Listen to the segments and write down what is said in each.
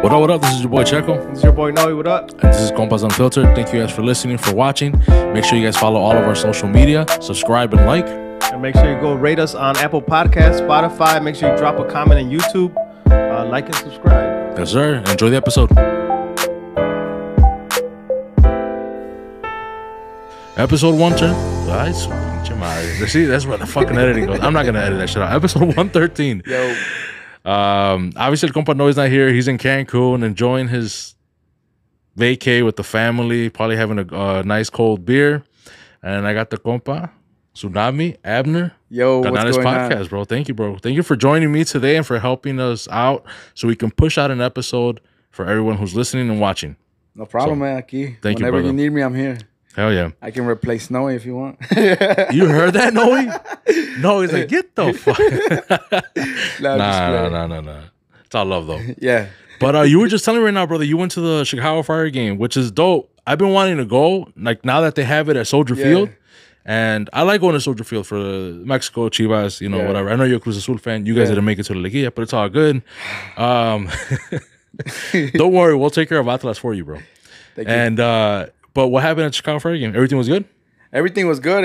What up? This is your boy Checo. This is your boy Noe. What up? And this is Compas Unfiltered. Thank you guys for listening, for watching. Make sure you guys follow all of our social media, subscribe and like. And make sure you go rate us on Apple Podcasts, Spotify. Make sure you drop a comment on YouTube. Like and subscribe. Yes, sir. Enjoy the episode. Episode 110. See, that's where the fucking editing goes. I'm not going to edit that shit out. Episode 113. Yo. Obviously, the compa Noe's not here. He's in Cancun enjoying his vacay with the family, probably having a nice cold beer. And I got the compa, Tsunami, Abner. Yo, what's going podcast, on? bro. Thank you, bro. Thank you for joining me today and for helping us out so we can push out an episode for everyone who's listening and watching. No problem, man. Aquí. Thank you, Whenever brother. you need me, I'm here. Hell yeah. I can replace Noe if you want. You heard that, Noe? No, he's like, get the fuck. Nah. It's all love, though. Yeah. But you were just telling me right now, brother, you went to the Chicago Fire game, which is dope. I've been wanting to go, like now that they have it at Soldier Field. And I like going to Soldier Field for Mexico, Chivas, whatever. I know you're a Cruz Azul fan. You guys didn't make it to the Liguilla, but it's all good. Don't worry. We'll take care of Atlas for you, bro. Thank you. And, but what happened at Chicago Fire game? Everything was good? Everything was good.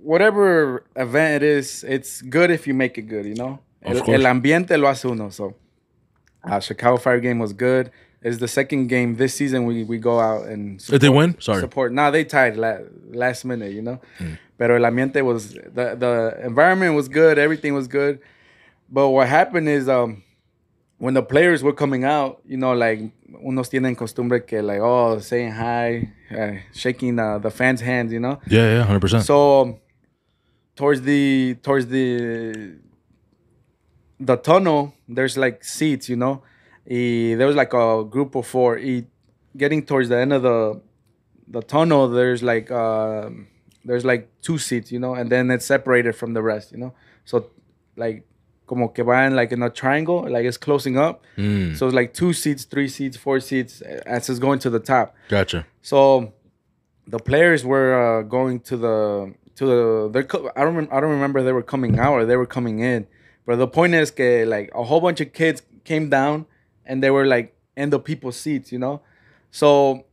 Whatever event it is, it's good if you make it good, Of course. El ambiente lo hace uno. So, Chicago Fire game was good. It's the second game this season we go out and support. Did they win? Sorry. Support. No, they tied last minute, Pero el ambiente was, the environment was good. Everything was good. But what happened is when the players were coming out, like unos tienen costumbre que like, saying hi, shaking the fans' hands, Yeah, 100%. So towards the tunnel, there's like seats, there was like a group of four. Getting towards the end of the tunnel, there's like two seats, and then it's separated from the rest, So like como que van like in a triangle, like it's closing up. So it's like 2 seats, 3 seats, 4 seats as it's going to the top. Gotcha. So the players were going to the I don't remember they were coming out or they were coming in. But the point is que like a whole bunch of kids came down and they were like in the people's seats, So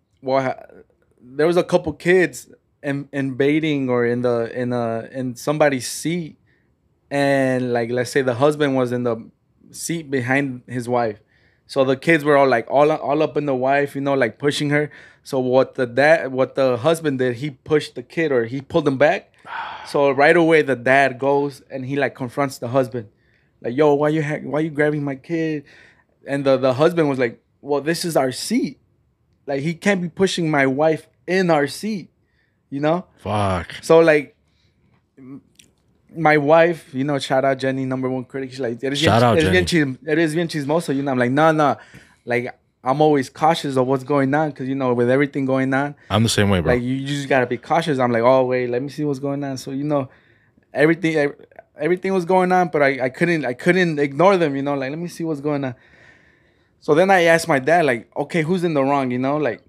there was a couple kids invading or in somebody's seat. And like, let's say the husband was in the seat behind his wife. So the kids were all up in the wife, like pushing her. So what the husband did, he pushed the kid or he pulled him back. So right away the dad goes and he like confronts the husband. Like, yo, why you grabbing my kid? And the husband was like, well, this is our seat. Like, he can't be pushing my wife in our seat, Fuck. So like, my wife, shout out Jenny, #1 critic. She's like, Shout out Jenny. Eres bien chismoso. I'm like, no. Like, I'm always cautious of what's going on because, with everything going on. I'm the same way, bro. Like, you just got to be cautious. I'm like, oh, wait, let me see what's going on. So, everything was going on, but I couldn't ignore them, like, let me see what's going on. So then I asked my dad, like, okay, who's in the wrong, like,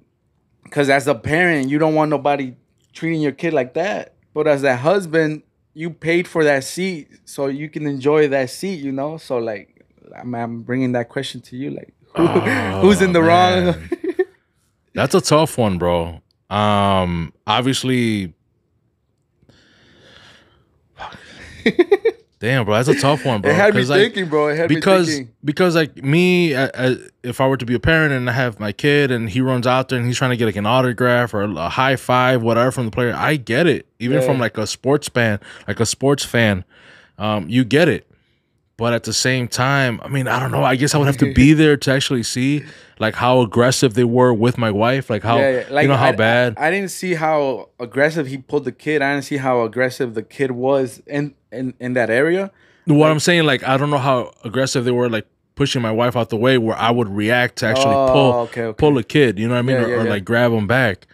because as a parent, you don't want nobody treating your kid like that. But as a husband, you paid for that seat so you can enjoy that seat, So like, I'm bringing that question to you, like, who's in the wrong? That's a tough one, bro. Obviously, damn, bro, that's a tough one, bro. It had me thinking, bro. It had me thinking. Because like me, if I were to be a parent and I have my kid and he runs out there and he's trying to get like an autograph or a high five, whatever from the player, I get it. Even from like a sports fan, you get it. But at the same time, I mean, I don't know. I guess I would have to be there to actually see like how aggressive they were with my wife, like how Like, how bad. I didn't see how aggressive he pulled the kid. I didn't see how aggressive the kid was in that area. What I'm saying, like, I don't know how aggressive they were, like pushing my wife out the way where I would react to actually pull a kid, you know what I mean, or like grab him back.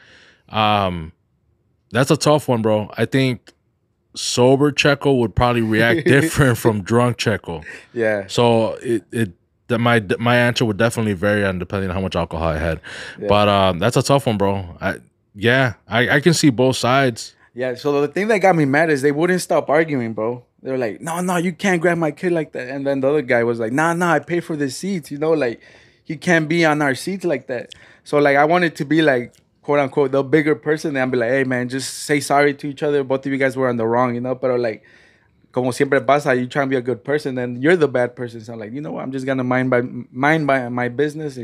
That's a tough one, bro. I think sober Checo would probably react different from drunk Checo. Yeah. So my answer would definitely vary on depending on how much alcohol I had. Yeah. But that's a tough one, bro. I can see both sides. Yeah, so the thing that got me mad is they wouldn't stop arguing, bro. They were like, no, you can't grab my kid like that. And then the other guy was like, nah, I pay for the seats, you know, like, he can't be on our seats like that. So, like, I wanted to be like, quote unquote, the bigger person. And I'd be like, hey, man, just say sorry to each other. Both of you guys were on the wrong, you know? But, like, como siempre pasa, you trying to be a good person, then you're the bad person. So I'm like, you know what? I'm just going to mind by my business.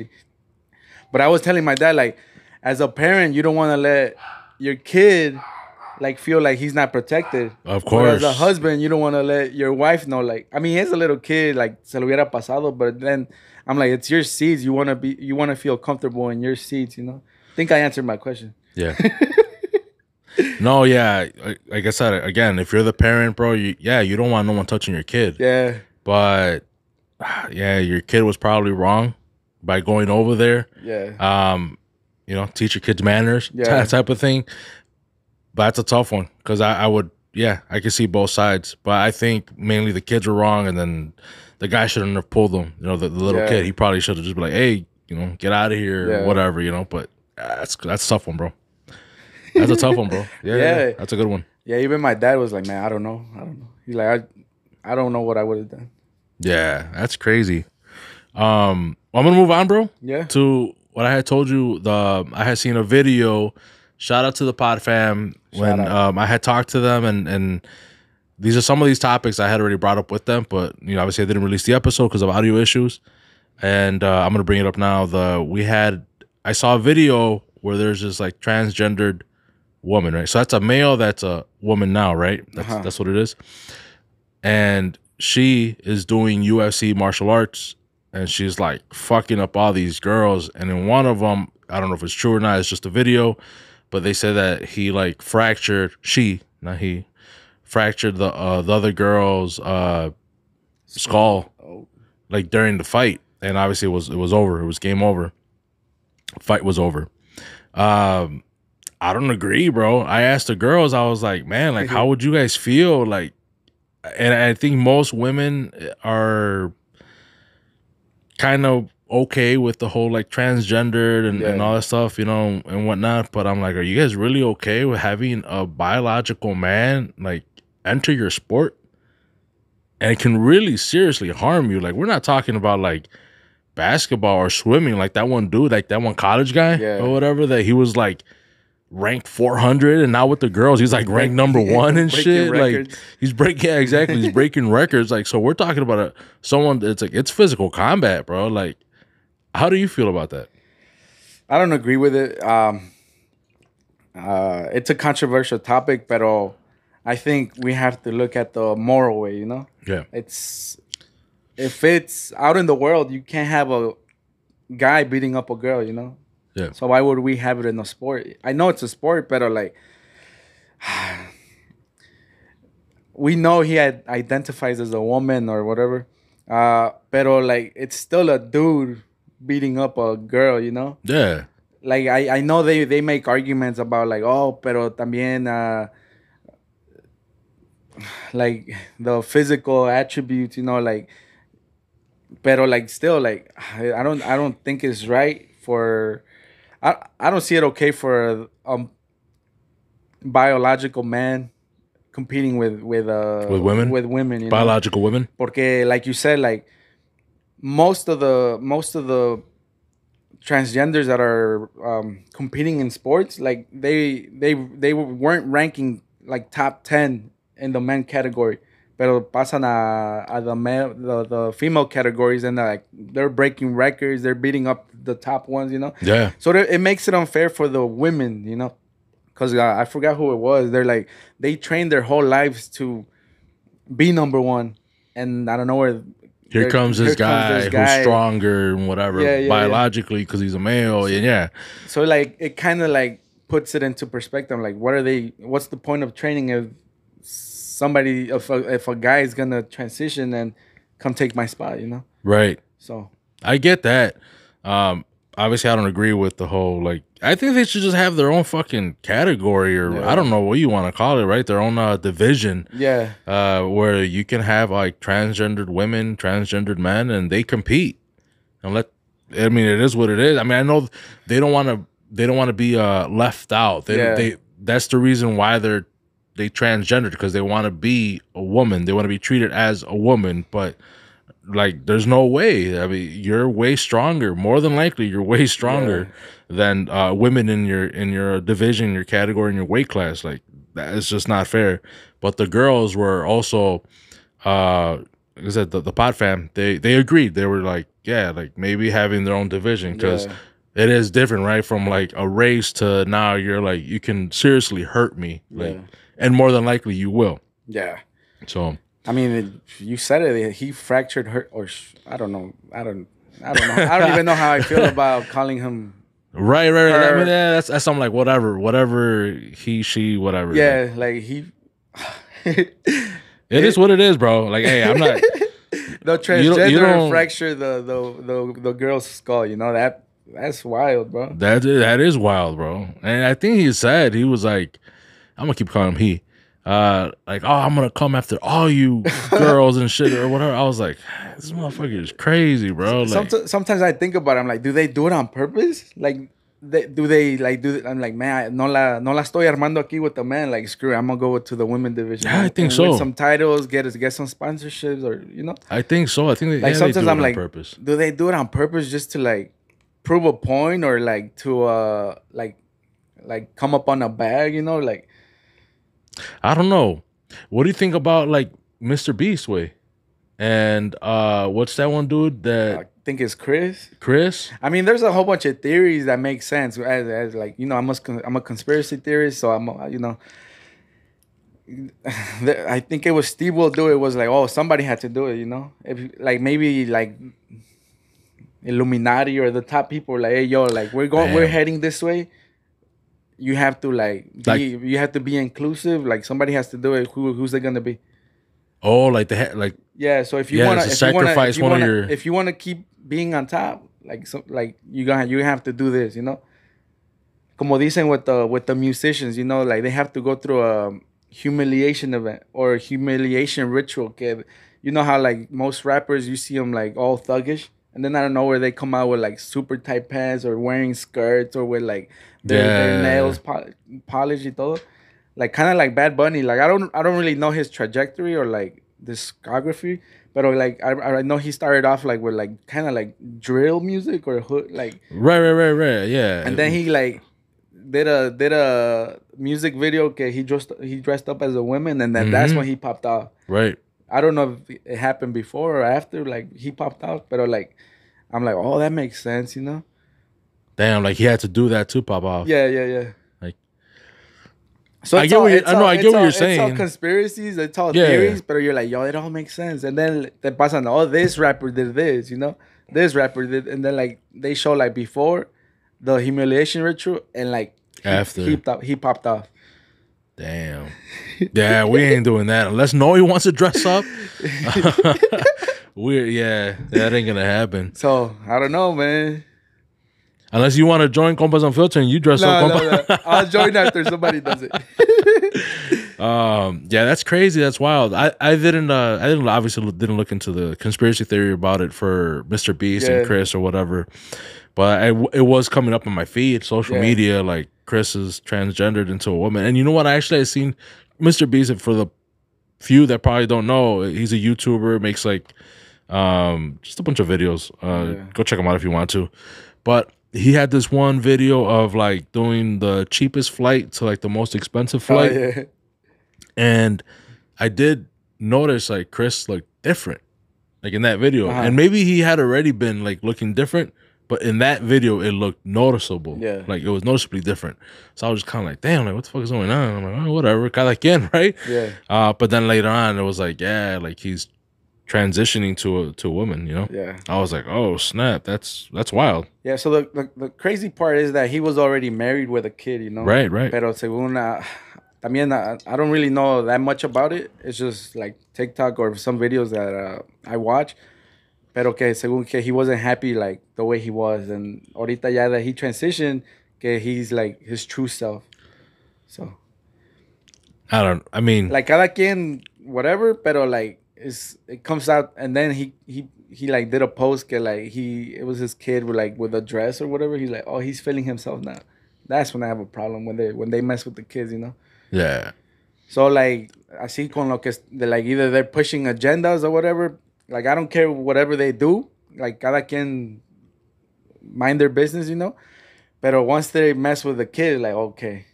But I was telling my dad, like, as a parent, you don't want to let your kid like feel like he's not protected. Of course. But as a husband, you don't want to let your wife know. Like, I mean, he's a little kid, like se lo hubiera pasado. But then I'm like, it's your seats. You want to feel comfortable in your seats. You know. I think I answered my question. Yeah. No, yeah. Like I said again, if you're the parent, bro, you don't want no one touching your kid. Yeah. But yeah, your kid was probably wrong by going over there. Yeah. You know, teach your kids manners, Yeah. type of thing. But that's a tough one because I would, I can see both sides. But I think mainly the kids were wrong, and then the guy shouldn't have pulled them. You know, the little kid, he probably should have just been like, hey, you know, get out of here, or whatever, you know. But that's a tough one, bro. That's a tough one, bro. Yeah, that's a good one. Yeah, even my dad was like, man, I don't know. He's like, I don't know what I would have done. Yeah, that's crazy. I'm gonna move on, bro. Yeah. To what I had told you. I had seen a video. Shout out to the pod fam when I had talked to them, and these are some of these topics I had already brought up with them, but you know, obviously I didn't release the episode because of audio issues, and I'm gonna bring it up now. I saw a video where there's this like transgendered woman, right? So that's a male, that's a woman now, right? That's what it is, and she is doing UFC martial arts, and she's like fucking up all these girls, and in one of them, I don't know if it's true or not, it's just a video. But they said that he like fractured the other girl's skull like during the fight, and obviously it was over. It was game over. Fight was over. I don't agree, bro. I asked the girls, I was like, man, like how would you guys feel? Like, and I think most women are kind of okay with the whole like transgendered and all that stuff, you know, and whatnot. But I'm like, are you guys really okay with having a biological man like enter your sport? And it can really seriously harm you. Like, we're not talking about like basketball or swimming, like that one dude, like that one college guy or whatever, that he was like ranked 400, and now with the girls he's like ranked number 1 and shit. Records. Like he's breaking records. Like, so we're talking about someone that's like, it's physical combat, bro. Like, how do you feel about that? I don't agree with it. It's a controversial topic, but I think we have to look at the moral way, you know? Yeah. If it's out in the world, you can't have a guy beating up a girl, you know? Yeah. So why would we have it in a sport? I know it's a sport, but like, we know he identifies as a woman or whatever. But like, it's still a dude beating up a girl, you know? Yeah. Like, I know they make arguments about like, oh, pero también like the physical attributes, you know, like, pero like still like I don't think it's right for I don't see it okay for a biological man competing with women, you biological know? Women. Porque like you said, like most of the transgenders that are competing in sports, like they weren't ranking like top 10 in the men category, pero pasan a the female categories, and like they're breaking records, they're beating up the top ones, you know. Yeah. So it makes it unfair for the women, you know, because I forgot who it was. They're like, they trained their whole lives to be number 1, and I don't know where. Here comes this guy who's stronger and whatever, biologically, because he's a male. Yeah. So like it kind of like puts it into perspective. Like, what's the point of training if a guy is gonna transition and come take my spot, you know? Right. So I get that. Obviously I don't agree with the whole, like, I think they should just have their own fucking category, or I don't know what you want to call it, right? Their own division. Yeah. Where you can have like transgendered women, transgendered men, and they compete. And I mean, it is what it is. I mean, I know they don't want to be left out. That's the reason why they're they transgendered because they want to be a woman. They want to be treated as a woman, but like there's no way. I mean, you're way stronger. More than likely, you're way stronger than women in your division, your category, in your weight class. Like that is just not fair. But the girls were also, like I said, the Pod fam, they agreed. They were like, yeah, like maybe having their own division because it is different, right? From like a race to now you're like, you can seriously hurt me, like, and more than likely you will. Yeah. So I mean, you said it. He fractured her, or I don't know. I don't know. I don't even know how I feel about calling him. Right. I mean, yeah, that's something like whatever he, she, whatever. Yeah, like he. It is what it is, bro. Like, hey, I'm not. The transgender fracture the girl's skull. You know that's wild, bro. That is wild, bro. And I think he said he was like, I'm gonna keep calling him he. Like, oh, I'm gonna come after all you girls and shit or whatever. I was like, this motherfucker is crazy, bro. Like, sometimes I think about it. I'm like, do they do it on purpose? Like, I'm like, man, no la estoy armando aquí with the man. Like, screw it, I'm gonna go to the women division. Yeah, I think so. Win some titles, get some sponsorships, or you know. I think so. I think they, like sometimes they do I'm it like, on purpose. Do they do it on purpose just to like prove a point or like to like come up on a bag? You know, like. I don't know. What do you think about like Mr. Beast way? And what's that one dude that I think it's Chris? Chris? I mean, there's a whole bunch of theories that make sense. As like, you know, I'm a conspiracy theorist, so I'm you know, I think it was Steve will do it. Was like, oh, somebody had to do it, you know? If like maybe like Illuminati or the top people were like, hey, yo, like we're heading this way. You have to you have to be inclusive. Like somebody has to do it. Who's it gonna be? Oh, like like yeah. So if you want to sacrifice one of your, if you want to keep being on top, like you have to do this. You know, como dicen with the musicians. You know, like they have to go through a humiliation event or a humiliation ritual. Okay, you know how like most rappers you see them like all thuggish. And then I don't know where they come out with like super tight pants or wearing skirts or with like their nails polished y todo. Like kind of like Bad Bunny. Like I don't really know his trajectory or like discography, but like I know he started off like with like kind of like drill music or hood like right, yeah. And then he like did a music video. Okay, he dressed up as a woman, and then that's when he popped off. Right. I don't know if it happened before or after, like he popped out, but like I'm like, oh, that makes sense, you know? Damn, like he had to do that to pop off. Yeah. Like, so I get what you're saying. It's all conspiracies, it's all theories, but you're like, yo, it all makes sense. And then they pass on, oh, this rapper did this, you know? This rapper did, and then like they show like before the humiliation ritual and like after he popped off. Damn. Yeah, we ain't doing that unless Noe wants to dress up. That ain't gonna happen. So I don't know, man. Unless you want to join Compas Unfiltered and you dress up. No. I'll join after somebody does it. Yeah, that's crazy. That's wild. I obviously didn't look into the conspiracy theory about it for Mr. Beast and Chris or whatever. But it was coming up on my feed, social media, like Chris is transgendered into a woman. And you know what? I seen Mr. Beast, for the few that probably don't know, he's a YouTuber, makes like just a bunch of videos. Go check him out if you want to. But he had this one video of like doing the cheapest flight to like the most expensive flight. And I did notice like Chris looked different like in that video. And maybe he had already been like looking different. But in that video, it looked noticeable. Yeah. Like, it was noticeably different. So I was just kind of like, damn, like, what the fuck is going on? I'm like, oh, whatever. Cada quien, right? Yeah. But then later on, it was like, yeah, like, he's transitioning to a woman, you know? Yeah. I was like, oh, snap. That's wild. Yeah, so the crazy part is that he was already married with a kid, you know? Right. Pero según, también, I don't really know that much about it. It's just, like, TikTok or some videos that I watch. Pero que según que he wasn't happy like the way he was, and ahorita ya that he transitioned, que he's like his true self. So I mean like cada quien whatever, pero like it comes out, and then he like did a post que like it was his kid with a dress or whatever. He's like, oh, he's feeling himself now. That's when I have a problem when they mess with the kids, you know? Yeah. So like, así con lo que like either they're pushing agendas or whatever. Like I don't care whatever they do. Like cada quien mind their business, you know. But once they mess with the kid, like okay,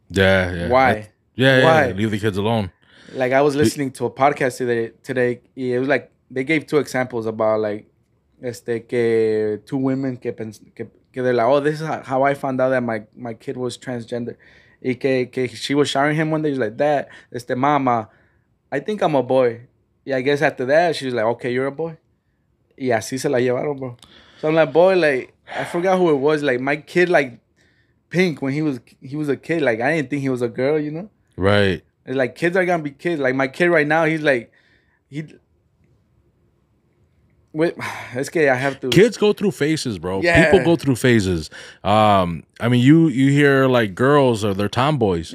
Yeah. why? Yeah. Why? Leave the kids alone. Like I was listening to a podcast today. It was like they gave two examples about like que two women que they're like, oh, this is how I found out that my kid was transgender. Y que she was showering him one day. She's like, Dad, mama, I think I'm a boy. Yeah, I guess after that, she's like, okay, you're a boy. Y así se la llevaron, bro. So I'm like, boy, like, I forgot who it was. Like, my kid, like, Pink, when he was a kid, like, I didn't think he was a girl, you know? Right. It's like, kids are gonna be kids. Like, my kid right now, he's like, wait, es que I have to. Kids go through phases, bro. Yeah. People go through phases. I mean, you hear like girls or they're tomboys,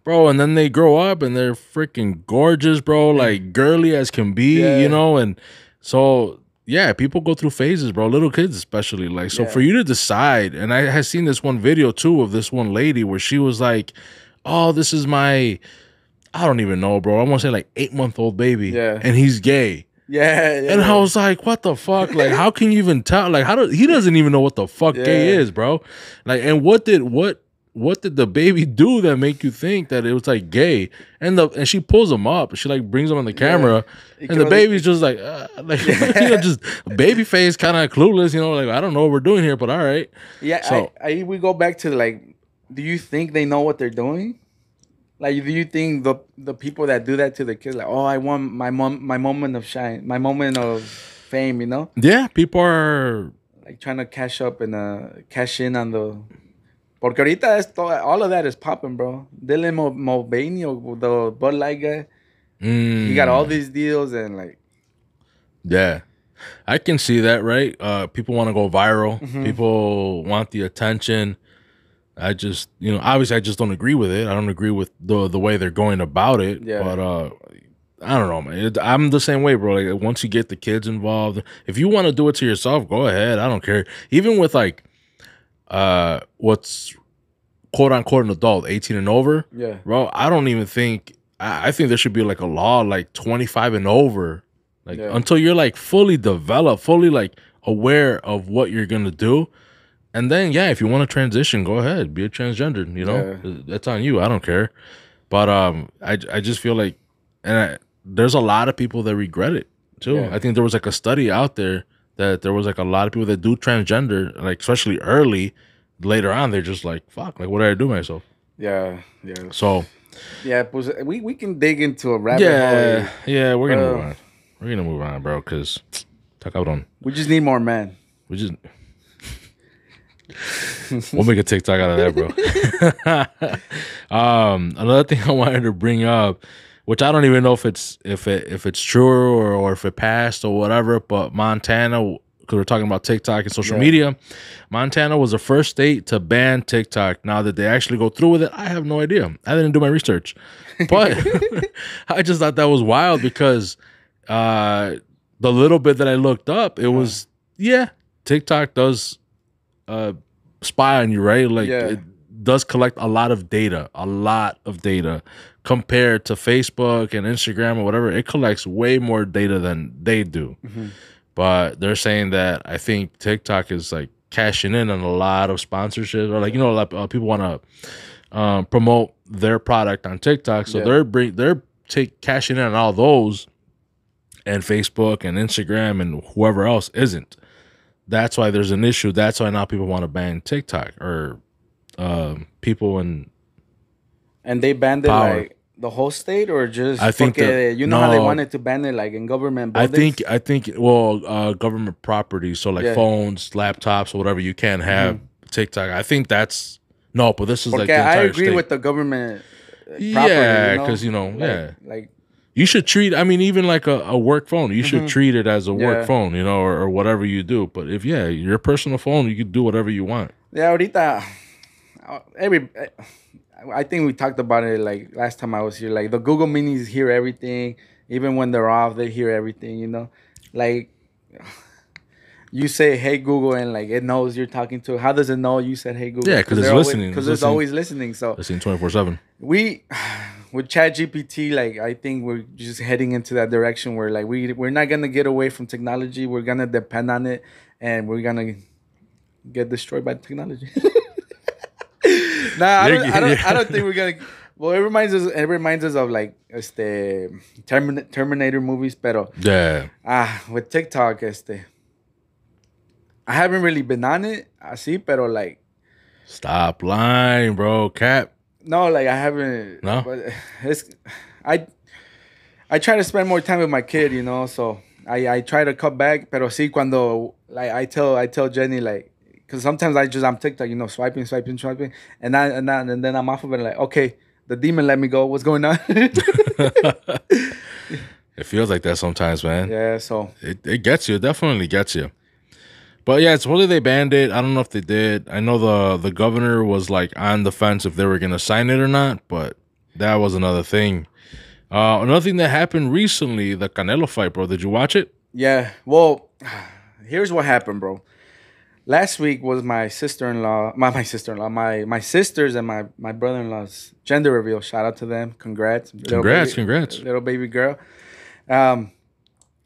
bro, and then they grow up and they're freaking gorgeous, bro, like girly as can be, you know, and so yeah, people go through phases, bro. Little kids especially, like so for you to decide. And I had seen this one video too of this one lady where she was like, "Oh, this is my, I don't even know, bro. I want to say like 8-month-old baby, and he's gay." Yeah. And I was like, what the fuck? Like, how can you even tell? Like, he doesn't even know what the fuck gay is, bro. Like, and what did the baby do that make you think that it was like gay? And she pulls him up, she like brings him on the camera, and the baby's just like you know, just baby face, kind of clueless, you know, like I don't know what we're doing here, but all right. Yeah, so we go back to like, do you think they know what they're doing? Like, do you think the people that do that to the kids, like, oh, I want my moment of shine, my moment of fame, you know? Yeah, people are like trying to cash up and cash in on the. Porque ahorita all of that is popping, bro. Dylan Mulvaney, the Bud Light guy, he got all these deals and like. Yeah, I can see that, right? People want to go viral. People want the attention. I just, you know, obviously I just don't agree with it. I don't agree with the way they're going about it. Yeah. But I don't know, man. I'm the same way, bro. Like once you get the kids involved, if you want to do it to yourself, go ahead. I don't care. Even with like what's quote unquote an adult, 18 and over. Yeah. Bro, I don't even think I think there should be like a law like 25 and over. Like until you're like fully developed, fully like aware of what you're gonna do. And then, yeah, if you want to transition, go ahead. Be a transgender, you know? Yeah. That's on you. I don't care. But I just feel like there's a lot of people that regret it, too. Yeah. I think there was, like, a study out there that there was, like, a lot of people that do transgender, like, especially early. Later on, they're just like, fuck, like, what did I do myself? Yeah. So. Yeah, pues, we can dig into a rabbit hole. Yeah, we're going to move on. We're going to move on, bro, because... We just need more men. We'll make a TikTok out of that, bro. Another thing I wanted to bring up, which I don't even know if it's true or if it passed or whatever, but Montana, because we're talking about TikTok and social media, Montana was the first state to ban TikTok. Now that they actually go through with it, I have no idea. I didn't do my research, but I just thought that was wild because the little bit that I looked up, it was TikTok does spy on you, right? Like it does collect a lot of data compared to Facebook and Instagram or whatever. It collects way more data than they do. But they're saying that I think TikTok is like cashing in on a lot of sponsorships, or like, you know, a lot of people want to promote their product on TikTok, so they're cashing in on all those, and Facebook and Instagram and whoever else isn't. That's why there's an issue. That's why now people want to ban TikTok, or people in. And they banned it like the whole state, or just I think how they wanted to ban it like in government buildings? I think government property, so like phones, laptops, or whatever, you can't have TikTok. I think that's but this is like the entire I agree state. With the government property, because like you should treat, I mean, even like a work phone, you should treat it as a work phone, you know, or whatever you do. But if, your personal phone, you can do whatever you want. Yeah, ahorita, I think we talked about it like last time I was here. Like the Google Minis hear everything. Even when they're off, they hear everything, you know? Like you say, hey, Google, and like it knows you're talking to. How does it know you said, hey, Google? Yeah, because it's listening. Because it's always listening. So listening 24/7. with ChatGPT, like I think we're just heading into that direction where like we're not gonna get away from technology. We're gonna depend on it, and we're gonna get destroyed by technology. Nah, I don't think we're gonna. Well, it reminds us of like Terminator movies, pero Yeah. with TikTok, I haven't really been on it, así, pero like Stop lying, bro. Cap. no, like I haven't. No? But I try to spend more time with my kid, so I try to cut back, pero sí cuando like I tell Jenny like. Because sometimes I'm TikTok, swiping, and then I'm off of it. Like, okay, the demon let me go. What's going on? It feels like that sometimes, man. Yeah, so It gets you. It definitely gets you. But yeah, it's whether they banned it. I don't know if they did. I know the governor was like on the fence if they were gonna sign it or not, but that was another thing. Another thing that happened recently, the Canelo fight, bro. Did you watch it? yeah. Well, here's what happened, bro. Last week was my sister-in-law, my sisters and my brother-in-law's gender reveal. Shout out to them. Congrats. Congrats. Little baby girl.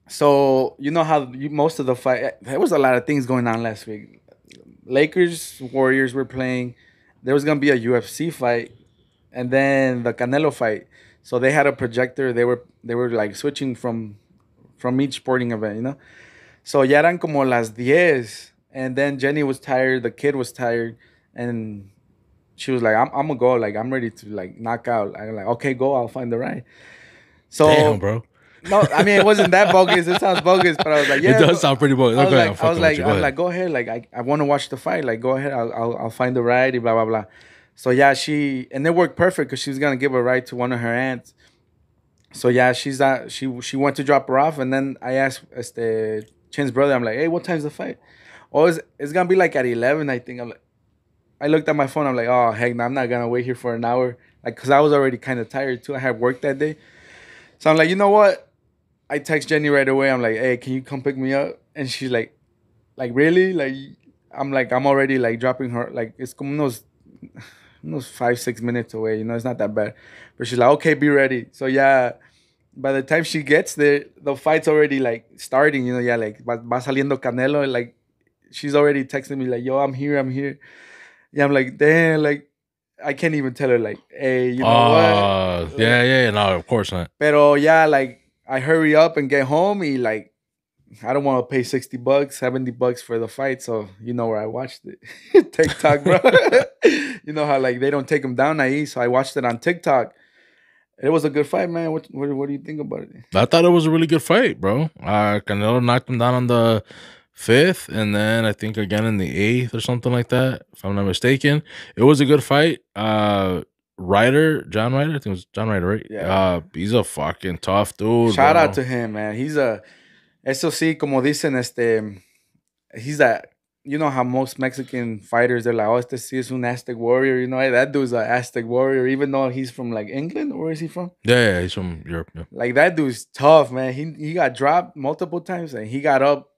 So you know how most of the fight, there was a lot of things going on last week. Lakers, Warriors were playing. There was gonna be a UFC fight, and then the Canelo fight. So they had a projector. They were like switching from each sporting event, So ya eran como las 10. And then Jenny was tired, the kid was tired, and she was like, I'm gonna go, like I'm ready to like knock out. I'm like, okay, go, I'll find the ride. So Damn, bro. No, I mean it wasn't that bogus. It sounds bogus, but I was like, yeah. It does sound pretty bogus. I was Okay, like, go ahead. Like I want to watch the fight. Like go ahead, I'll find the ride, blah blah blah. So yeah, and it worked perfect because she was gonna give a ride to one of her aunts. So yeah, she went to drop her off, and then I asked Chen's brother, I'm like, hey, what time's the fight? Oh, it's gonna be like at 11, I think. I looked at my phone. I'm like, oh heck, no, I'm not gonna wait here for an hour, like, cause I was already kind of tired too. I had work that day, so I'm like, you know what? I text Jenny right away. I'm like, hey, can you come pick me up? And she's like really? Like, I'm already like dropping her. Like it's como unos 5-6 minutes away. It's not that bad. But she's like, okay, be ready. So yeah. By the time she gets there, the fight's already like starting. Yeah, like va saliendo Canelo, like. She's already texting me like, yo, I'm here. Yeah, I'm like, damn, like, I can't even tell her like, hey, you know what? Yeah, no, of course not. Pero yeah, like, I hurry up and get home. And like, I don't want to pay $60, $70 for the fight. So you know where I watched it. TikTok, bro. You know how like they don't take them down ahí. So I watched it on TikTok. It was a good fight, man. What do you think about it? I thought it was a really good fight, bro. Canelo knocked him down on the 5th, and then I think again in the 8th or something like that, if I'm not mistaken. It was a good fight. John Ryder, I think it was John Ryder, right? Yeah. He's a fucking tough dude. Shout out to him, man. He's eso sí, como dicen, he's that. You know how most Mexican fighters, they're like, oh, sí es un Aztec warrior. That dude's an Aztec warrior, even though he's from like England. Where is he from? Yeah, he's from Europe. Yeah. Like that dude's tough, man. He got dropped multiple times, and he got up,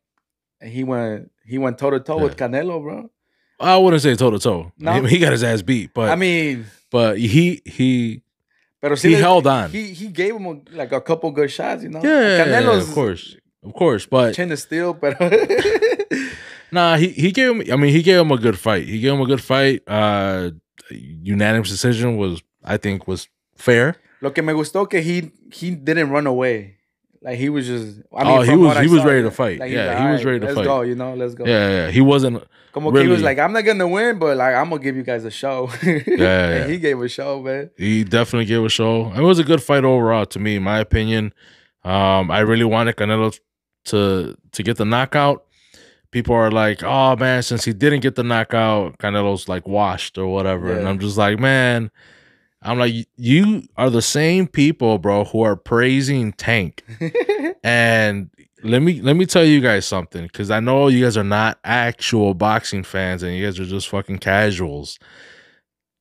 and he went toe to toe with Canelo, bro. I wouldn't say toe to toe. No, he got his ass beat, but I mean, but he held on. He gave him like a couple good shots, Yeah, Canelo's, of course, but chin of steel, but. Nah, he gave him. I mean, he gave him a good fight. Unanimous decision I think was fair. Lo que me gustó que he didn't run away. Like he was just. He was ready to fight. Like, he was ready to fight. Let's go. Let's go. Yeah. He wasn't. Como really, he was like, I'm not gonna win, but like I'm gonna give you guys a show. Yeah. And he gave a show, man. He definitely gave a show. It was a good fight overall, to me, in my opinion. I really wanted Canelo to get the knockout. People are like, oh man, since he didn't get the knockout, Canelo's like washed or whatever. Yeah. And I'm just like, man, I'm like, you are the same people, bro, who are praising Tank. And let me tell you guys something, because I know you guys are not actual boxing fans and you guys are just fucking casuals.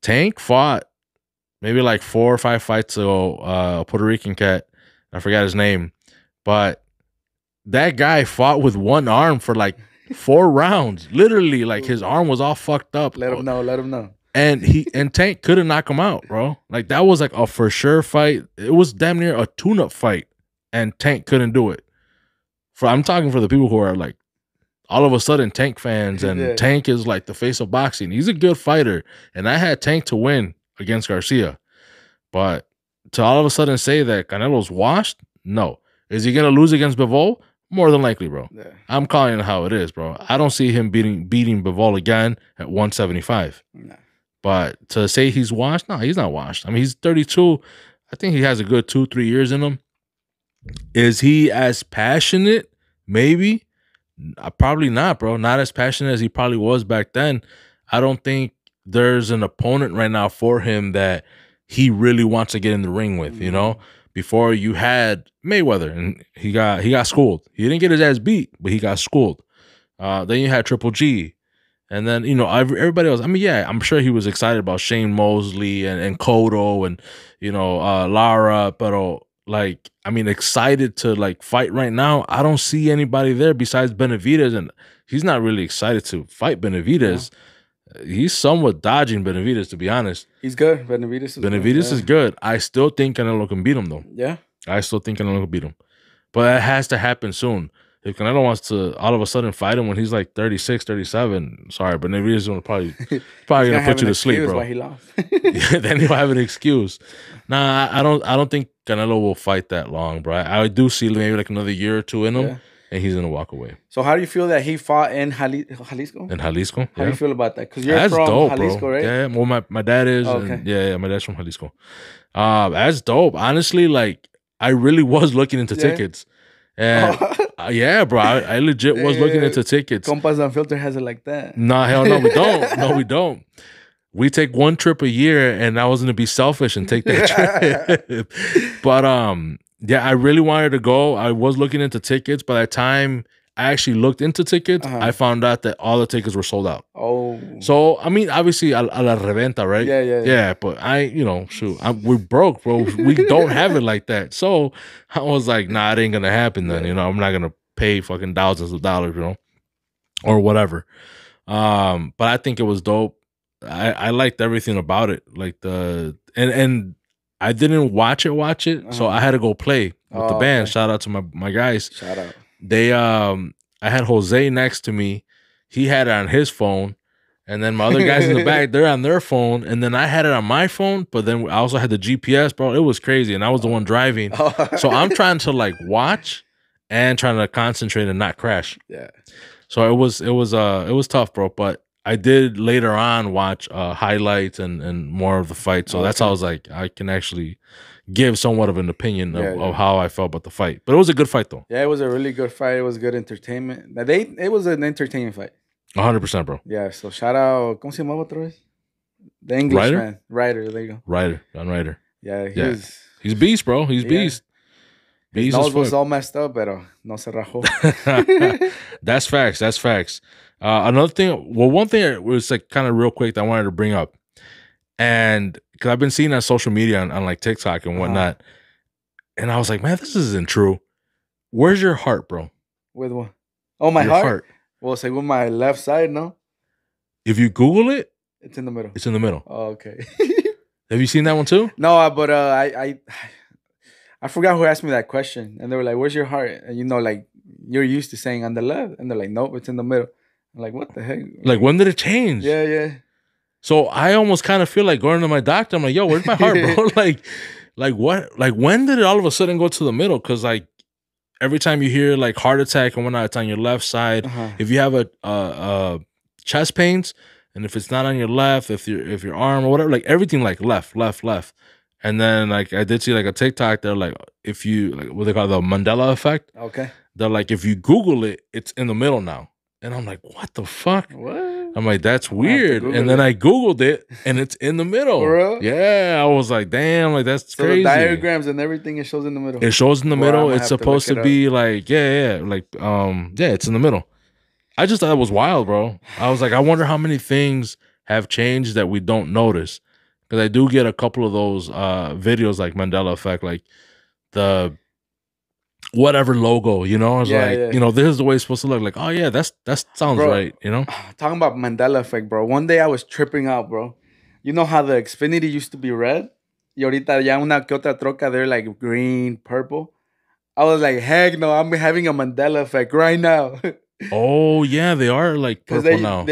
Tank fought maybe like 4 or 5 fights ago, a Puerto Rican cat. I forgot his name. But that guy fought with one arm for like 4 rounds. Literally, like his arm was all fucked up. Let him know. And Tank couldn't knock him out, bro. Like that was like a for sure fight. It was damn near a tune-up fight, and Tank couldn't do it. I'm talking for the people who are like all of a sudden Tank fans, and Tank is like the face of boxing. He's a good fighter, and I had Tank to win against Garcia, but to all of a sudden say that Canelo's washed, no. Is he gonna lose against Bivol? More than likely, bro. Yeah. I'm calling it how it is, bro. I don't see him beating Bivol again at 175. No. But to say he's washed, no, he's not washed. I mean, he's 32. I think he has a good 2-3 years in him. Is he as passionate? Maybe. Probably not, bro. Not as passionate as he probably was back then. I don't think there's an opponent right now for him that he really wants to get in the ring with, you know? Before you had Mayweather, and he got schooled. He didn't get his ass beat, but he got schooled. Then you had Triple G. And then, you know, everybody else. I mean, yeah, I'm sure he was excited about Shane Mosley and Cotto and, you know, Lara. But, like, I mean, excited to, like, fight right now. I don't see anybody there besides Benavidez. And he's not really excited to fight Benavidez. Yeah. He's somewhat dodging Benavidez, to be honest. He's good. Benavidez is good. I still think Canelo can beat him, though. Yeah. I still think Canelo can beat him. But it has to happen soon. If Canelo wants to all of a sudden fight him when he's like 36, 37, sorry, but Benavidez is probably going to put you to sleep, bro. Why he lost. Yeah, then he'll have an excuse. Nah, I don't think Canelo will fight that long, bro. I do see maybe like another year or two in him. Yeah. And he's going to walk away. So how do you feel that he fought in Jalisco? In Jalisco? How do you feel about that? Because you're from dope, Jalisco, bro. Right? Yeah, well, my dad is. Oh, okay. Yeah, my dad's from Jalisco. That's dope. Honestly, like, I really was looking into tickets. And yeah, bro, I legit was looking into tickets. Compas Unfiltered has it like that. Nah, hell no, we don't. No, we don't. We take one trip a year, and I was going to be selfish and take that trip. But, yeah, I really wanted to go. I was looking into tickets. By the time I actually looked into tickets, I found out that all the tickets were sold out. Oh. So, I mean, obviously, a la reventa, right? Yeah, but you know, shoot, we're broke, bro. We don't have it like that. So, I was like, nah, it ain't going to happen then. You know, I'm not going to pay fucking thousands of dollars, you know, or whatever. But I think it was dope. I liked everything about it. Like and I didn't watch it, so I had to go play with the band. Okay. Shout out to my guys. Shout out. They I had Jose next to me. He had it on his phone, and then my other guys in the back, they're on their phone, and then I had it on my phone, but then I also had the GPS, bro. It was crazy, and I was the one driving. So I'm trying to like watch and trying to concentrate and not crash. Yeah. So it was tough, bro, but I did later on watch highlights and more of the fight. So that's how I was like, I can actually give somewhat of an opinion of how I felt about the fight. But it was a good fight, though. Yeah, it was a really good fight. It was good entertainment. It was an entertaining fight. 100%, bro. Yeah, so shout out, ¿cómo se llamaba otra vez? The Englishman. Ryder, there you go. John Ryder. Yeah, he's beast, bro. He's beast. His nose was all messed up, pero no se rajó. That's facts. Another thing, one thing was like kind of real quick that I wanted to bring up, and because I've been seeing on social media on like TikTok and whatnot, and I was like, man, this isn't true. Where's your heart, bro? With what? Oh, my heart? Well, it's like with my left side, no? If you Google it, it's in the middle. It's in the middle. Oh, okay. Have you seen that one too? No, but I forgot who asked me that question, and they were like, "Where's your heart?" And you know, like you're used to saying on the left, and they're like, "Nope, it's in the middle." I'm like, what the heck? Like, when did it change? Yeah. So I almost kind of feel like going to my doctor. I'm like, yo, where's my heart, bro? like what? Like, when did it all of a sudden go to the middle? Because like every time you hear like heart attack and whatnot, it's on your left side. If you have a chest pains, and if it's not on your left, if your arm or whatever, like everything like left. And then like I did see like a TikTok. They're like, if you like what they call the Mandela effect. Okay. They're like, if you Google it, it's in the middle now. And I'm like, what the fuck? What? I'm like, that's weird. And then I Googled it, and it's in the middle. For real? Yeah, I was like, damn, like that's crazy. So the diagrams and everything, it shows in the middle. It shows in the middle. It's supposed to be like, it's in the middle. I just thought it was wild, bro. I was like, I wonder how many things have changed that we don't notice. Because I do get a couple of those videos like Mandela effect, like the whatever logo, you know? I was you know, this is the way it's supposed to look. Like, oh yeah, that sounds right, you know? Talking about Mandela effect, bro. One day I was tripping out, bro. You know how the Xfinity used to be red? Y ahorita ya una que otra troca, they're like green, purple. I was like, heck no, I'm having a Mandela effect right now. Oh yeah, they are like Because purple now.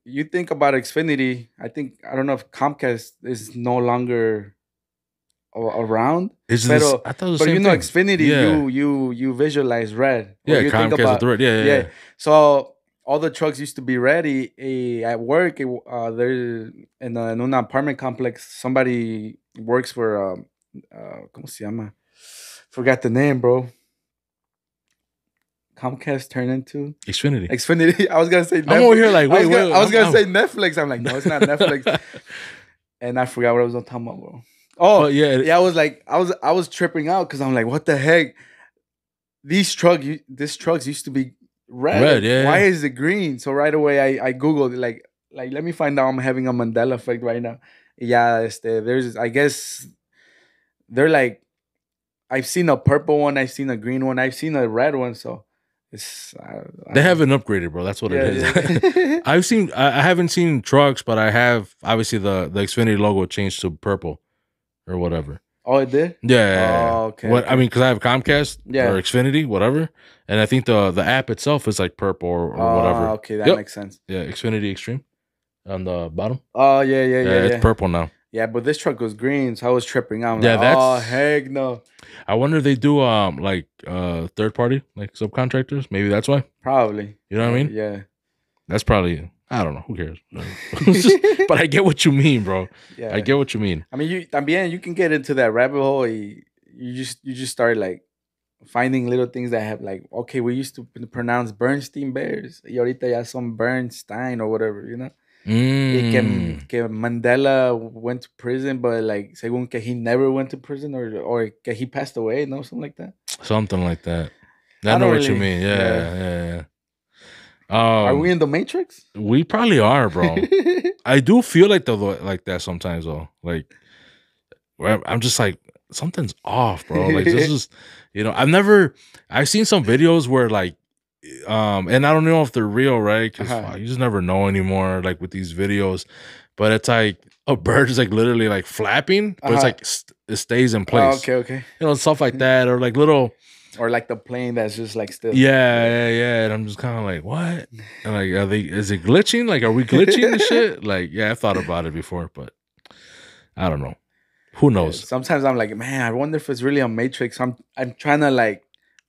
you think about Xfinity, I don't know if Comcast is no longer around. Is this? Pero, I thought it was but the you same know, thing. Xfinity, Yeah, you visualize red. Or yeah. you think Comcast with about the red. Yeah, yeah, yeah. yeah. So all the trucks used to be ready. At work, there in an apartment complex, somebody works for ¿cómo se llama? Forgot the name, bro. Comcast turned into Xfinity. Xfinity. I was gonna say Netflix. I'm over here like, wait, I was gonna say Netflix. I'm like, no, it's not Netflix. And I forgot what I was talking about, bro. Oh, but yeah, I was like, I was tripping out because I'm like, what the heck? These trucks used to be red. Red, yeah. Why is it green? So right away I googled it, like let me find out I'm having a Mandela effect right now. Yeah, there's I guess they're like I've seen a purple one, I've seen a green one, I've seen a red one, so it's they haven't upgraded, bro. That's what it is. Yeah. I haven't seen trucks, but I have obviously the Xfinity logo changed to purple or whatever. Oh, it did? Yeah. Oh, okay. What okay. I mean, because I have Comcast Yeah. or Xfinity, whatever, and I think the app itself is like purple or whatever. Okay, that makes sense. Yeah, Xfinity Extreme on the bottom. Oh yeah. It's purple now. Yeah, but this truck was green, so I was tripping out. Oh heck no! I wonder if they do like third party like subcontractors. Maybe that's why. Probably. You know what I mean? Yeah. That's probably. I don't know. Who cares? But I get what you mean, bro. Yeah. I get what you mean. I mean, you can get into that rabbit hole. You just start like finding little things that have like, okay, we used to pronounce Bernstein Bears. Y ahorita ya son Bernstein or whatever, you know? Que Mandela went to prison, but like, según que he never went to prison or que he passed away, no? Something like that. Something like that. I know what you mean. Yeah. Are we in the Matrix? We probably are, bro. I do feel like that sometimes, though. Like, I'm just like, something's off, bro. Like, this is, I've seen some videos where like, and I don't know if they're real, right? Because you just never know anymore, like with these videos. But it's like a bird is like literally like flapping, but it's like it stays in place. Oh, okay. Stuff like that, or like little. Or like the plane that's just like still. Yeah. And I'm just kind of like, what? And like, is it glitching? Like, are we glitching and shit? Like, yeah, I've thought about it before, but I don't know. Who knows? Yeah, sometimes I'm like, man, I wonder if it's really a Matrix. I'm trying to like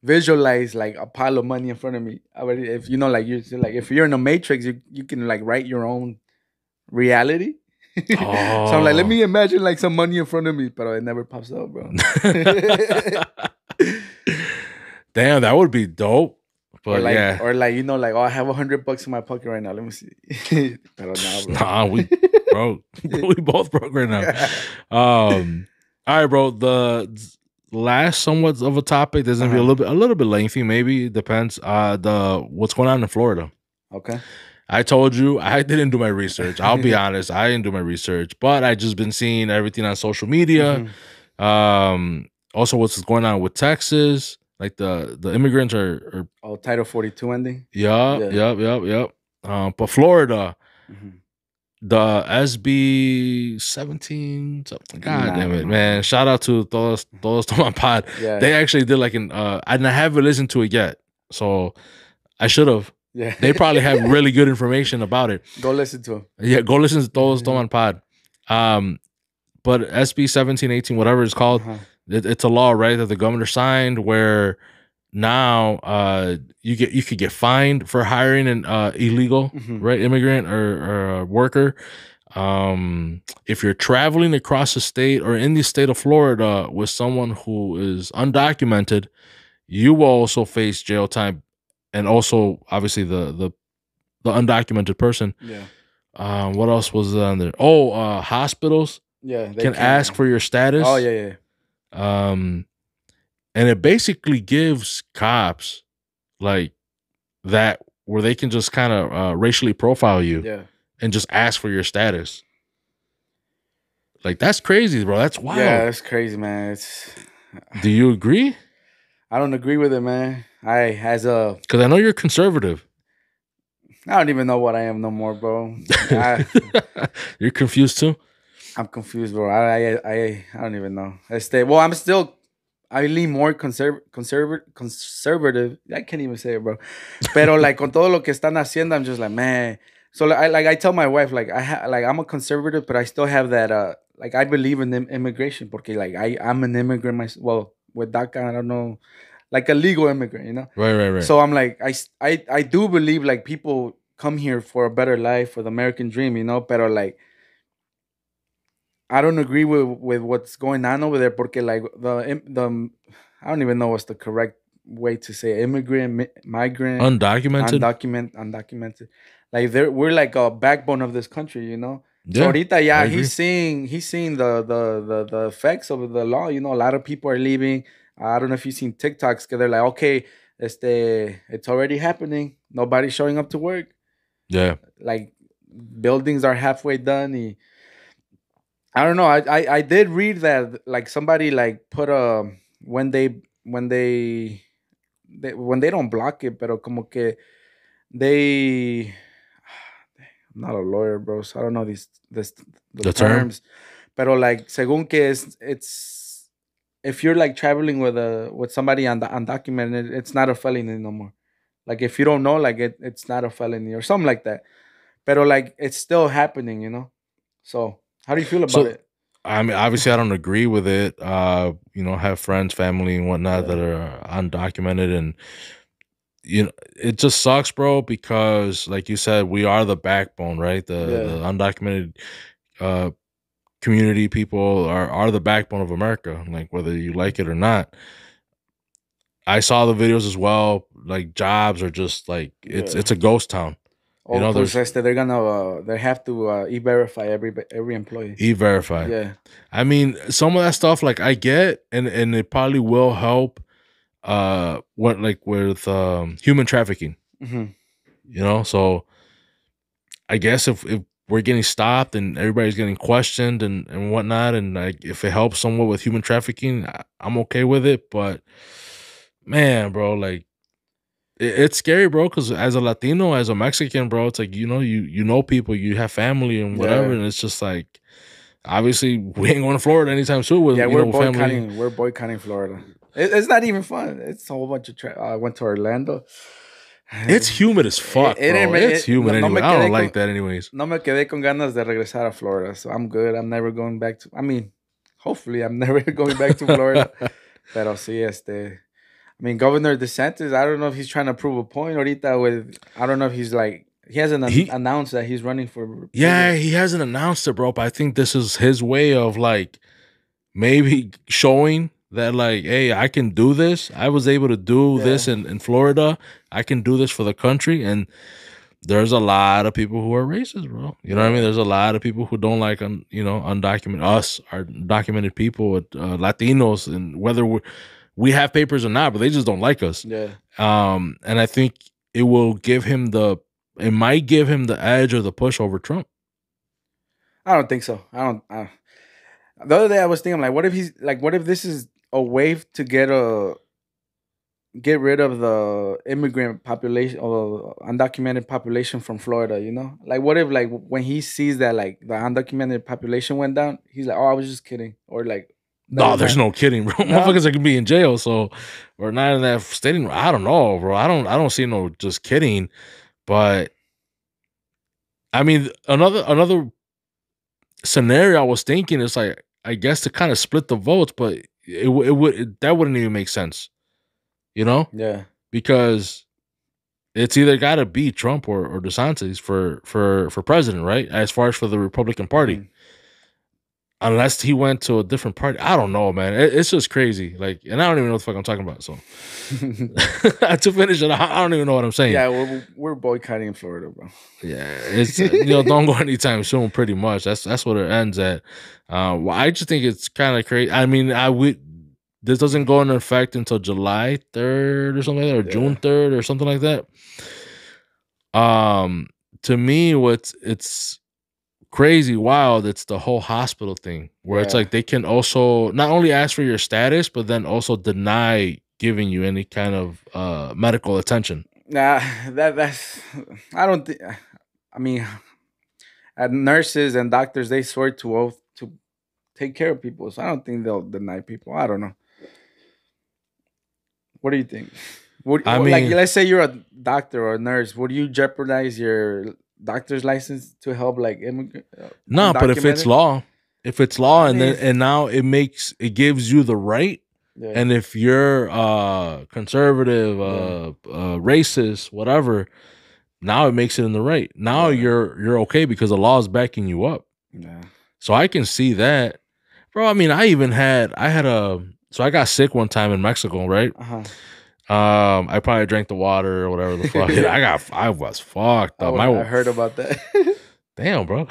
visualize like a pile of money in front of me. If you know, like if you're in a Matrix, you can like write your own reality. So I'm like, let me imagine like some money in front of me, but it never pops up, bro. Damn, that would be dope. But or like like, oh, I have $100 in my pocket right now. Let me see. But nah, we both broke right now. All right, bro. The last somewhat of a topic. There's gonna be a little bit lengthy. Maybe it depends. What's going on in Florida? Okay. I told you I didn't do my research. I'll be honest, I didn't do my research, but I just been seeing everything on social media. Also, what's going on with Texas? Like the immigrants are Title 42 ending. Yep. But Florida, the SB 17. God damn it, man! Shout out to todos toman pod. Yeah, they actually did like and I haven't listened to it yet, so I should have. Yeah, they probably have really good information about it. Go listen to them. Yeah, go listen to todos toman pod. But SB 17, 18, whatever it's called. It's a law, right, that the governor signed where now you could get fined for hiring an illegal right immigrant or worker. If you're traveling across the state or in the state of Florida with someone who is undocumented, you will also face jail time, and also obviously the undocumented person. Yeah. What else was on there? Hospitals. Yeah, they can ask for your status. Oh yeah. And it basically gives cops like that where they can just kind of racially profile you and just ask for your status. Like, that's crazy, bro. That's wild. Yeah, that's crazy, man. Do you agree? I don't agree with it, man. Because I know you're conservative. I don't even know what I am no more, bro. I, You're confused too? I'm confused, bro. I don't even know. Well, I'm still. I lean more conservative. I can't even say it, bro. Pero like con todo lo que están haciendo, I'm just like, man. So I tell my wife like I'm a conservative, but I still have that like I believe in immigration porque like I'm an immigrant myself. Well, with DACA, I don't know, like a legal immigrant, you know. Right. So I'm like I do believe like people come here for a better life, for the American dream, you know. Pero like I don't agree with what's going on over there porque like the I don't even know what's the correct way to say it. Immigrant, migrant, Undocumented? undocumented. Like we're like a backbone of this country, you know. So Yeah, ahorita, I yeah, agree. he's seeing the effects of the law. You know, a lot of people are leaving. I don't know if you've seen TikToks, because they're like, okay, it's already happening. Nobody's showing up to work. Yeah. Like buildings are halfway done. I don't know. I did read that like somebody like put a when when they don't block it, pero como que they. I'm not a lawyer, bro, so I don't know the The term? terms. Pero like según que it's if you're like traveling with somebody undocumented, it's not a felony no more. Like if you don't know, like it's not a felony or something like that. Pero like it's still happening, you know. So how do you feel about So it? I mean, obviously, I don't agree with it. Have friends, family, and whatnot that Yeah, are undocumented, and it just sucks, bro. Because, like you said, we are the backbone, right? The yeah, undocumented uh, community people are the backbone of America. Like whether you like it or not. I saw the videos as well. Like jobs are just like yeah. it's a ghost town. Oh, pues There's they're gonna they have to e-verify every employee. e-verify. Yeah, I mean, some of that stuff like I get, and it probably will help. What like with human trafficking, hmm so I guess if we're getting stopped and everybody's getting questioned and whatnot, and like if it helps somewhat with human trafficking, I'm okay with it. But man, bro, like it's scary, bro, because as a Latino, as a Mexican, bro, it's like you know people, you have family and whatever, yeah, and it's just like obviously we ain't going to Florida anytime soon with yeah. with family. We're boycotting Florida. It's not even fun. It's a whole bunch of. I went to Orlando. It's humid as fuck, bro. It's humid No anyway. me I don't quedé like that anyways. no me quedé con ganas de regresar a Florida, so I'm good. I'm never going back to. I mean, hopefully, I'm never going back to Florida. Pero sí, I mean, Governor DeSantis, I don't know if he's trying to prove a point ahorita with. I don't know if he's like. He hasn't he announced that he's running for Yeah, president. he hasn't announced it, bro, but I think this is his way of like maybe showing that like, hey, I can do this. I was able to do Yeah, this in Florida. I can do this for the country. And there's a lot of people who are racist, bro. You know what I mean? yeah, There's a lot of people who don't like undocumented us, our documented people, Latinos, and whether we have papers or not, but they just don't like us. yeah. And I think it might give him the edge or the push over Trump. I don't think so. I don't. The other day I was thinking, like, what if this is a wave to get rid of the immigrant population or undocumented population from Florida, you know? Like what if like when he sees that like the undocumented population went down, he's like, "Oh, I was just kidding." Or like, No, "Never there's mind." no kidding, bro. No? Motherfuckers that can be in jail, so or not in that stadium. I don't know, bro. I don't see no just kidding. But I mean, another scenario I was thinking is like I guess to kind of split the votes, but that wouldn't even make sense, you know, Yeah. because it's either got to be Trump or DeSantis for president, right? As far as for the Republican Party, Mhm. unless he went to a different party. I don't know, man. It's just crazy. Like, and I don't even know what the fuck I'm talking about. So to finish it, I don't even know what I'm saying. Yeah, we're boycotting Florida, bro. Yeah, it's don't go anytime soon. Pretty much, that's what it ends at. Well, I just think it's kind of crazy. I mean, this doesn't go into effect until July 3rd or something like that, or June Yeah. 3rd or something like that. To me, it's crazy wild. It's the whole hospital thing where it's Yeah. like they can also not only ask for your status, but then also deny giving you any kind of medical attention. Nah, that's. I don't think. I mean, nurses and doctors, they swear to oath to take care of people, so I don't think they'll deny people. I don't know. What do you think? I Like, mean, let's say you're a doctor or a nurse. Would you jeopardize your doctor's license to help like immigrant no, but undocumented? if it's law, I and mean, then and now it gives you the right. yeah, And if you're conservative, yeah, racist, whatever, now it makes it in the right. Now yeah, you're okay because the law is backing you up. yeah. So I can see that, bro. I mean, I had a so I got sick one time in Mexico, right? Uh-huh. I probably drank the water or whatever the fuck. I was fucked up. I heard about that. Damn, bro.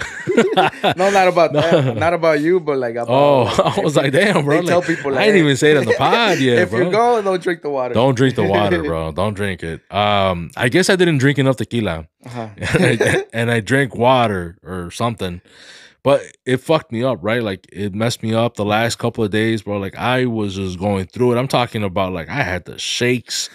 No, not about that. No. Not about you, but like about. Oh, Like, I was like, damn, bro. they tell Like, people like, I didn't hey, even say it on the pod yet, if bro. you go, don't drink the water. Don't drink the water, bro. Don't drink it. I guess I didn't drink enough tequila, Uh-huh. and I drank water or something. But it fucked me up, right? Like it messed me up the last couple of days, bro. Like I was just going through it. I'm talking about like I had the shakes.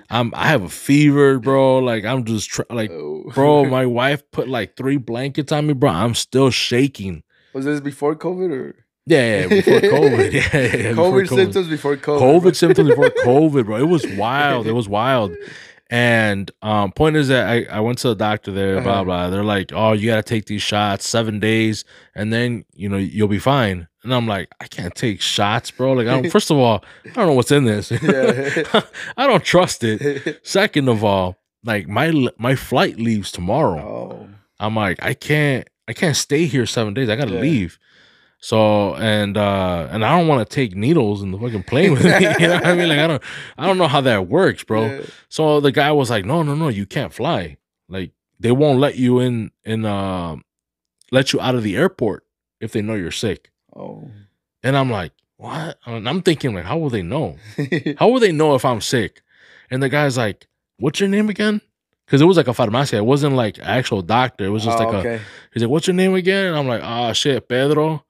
I have a fever, bro. Like I'm just Oh. bro. My wife put like 3 blankets on me, bro. I'm still shaking. Was this before COVID or? Yeah, before COVID. Yeah, COVID symptoms before COVID. COVID symptoms before COVID, bro. It was wild. It was wild. And point is that I went to the doctor there, blah blah. They're like, oh, you gotta take these shots 7 days, and then you'll be fine. And I'm like, I can't take shots, bro. Like, first of all, I don't know what's in this. Yeah. I don't trust it. Second of all, like my flight leaves tomorrow. Oh. I'm like, I can't stay here 7 days. I gotta leave. So and I don't want to take needles in the fucking plane with me. You know what I mean? Like I don't know how that works, bro. Yeah. So the guy was like, no, you can't fly. Like they won't let you let you out of the airport if they know you're sick. Oh. And I'm like, what? And I'm thinking like, how will they know? How will they know if I'm sick? And the guy's like, what's your name again? Because it was like a farmacia. It wasn't like an actual doctor. It was just he's like, what's your name again? And I'm like, shit, Pedro.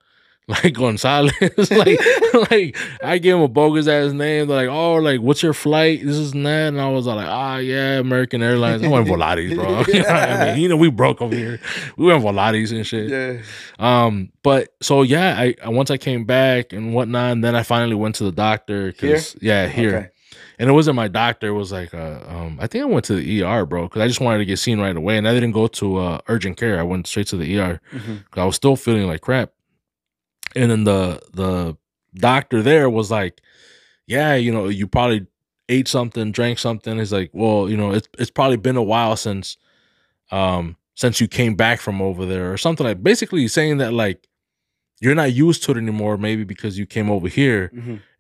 Like Gonzalez, like I gave him a bogus ass name. They're like, oh, like what's your flight? This is and that, and I was like, yeah, American Airlines. I went Volaris, bro. You know what I mean? We broke over here. We went Volaris and shit. Yeah. But so yeah, I once I came back and whatnot, and then I finally went to the doctor. Here. Okay. And it wasn't my doctor. It was like, I think I went to the ER, bro, because I just wanted to get seen right away, and I didn't go to urgent care. I went straight to the ER because I was still feeling like crap. And then the doctor there was like, yeah, you probably ate something, drank something. He's like, well, it's probably been a while since you came back from over there or something, like basically saying that like you're not used to it anymore, maybe because you came over here.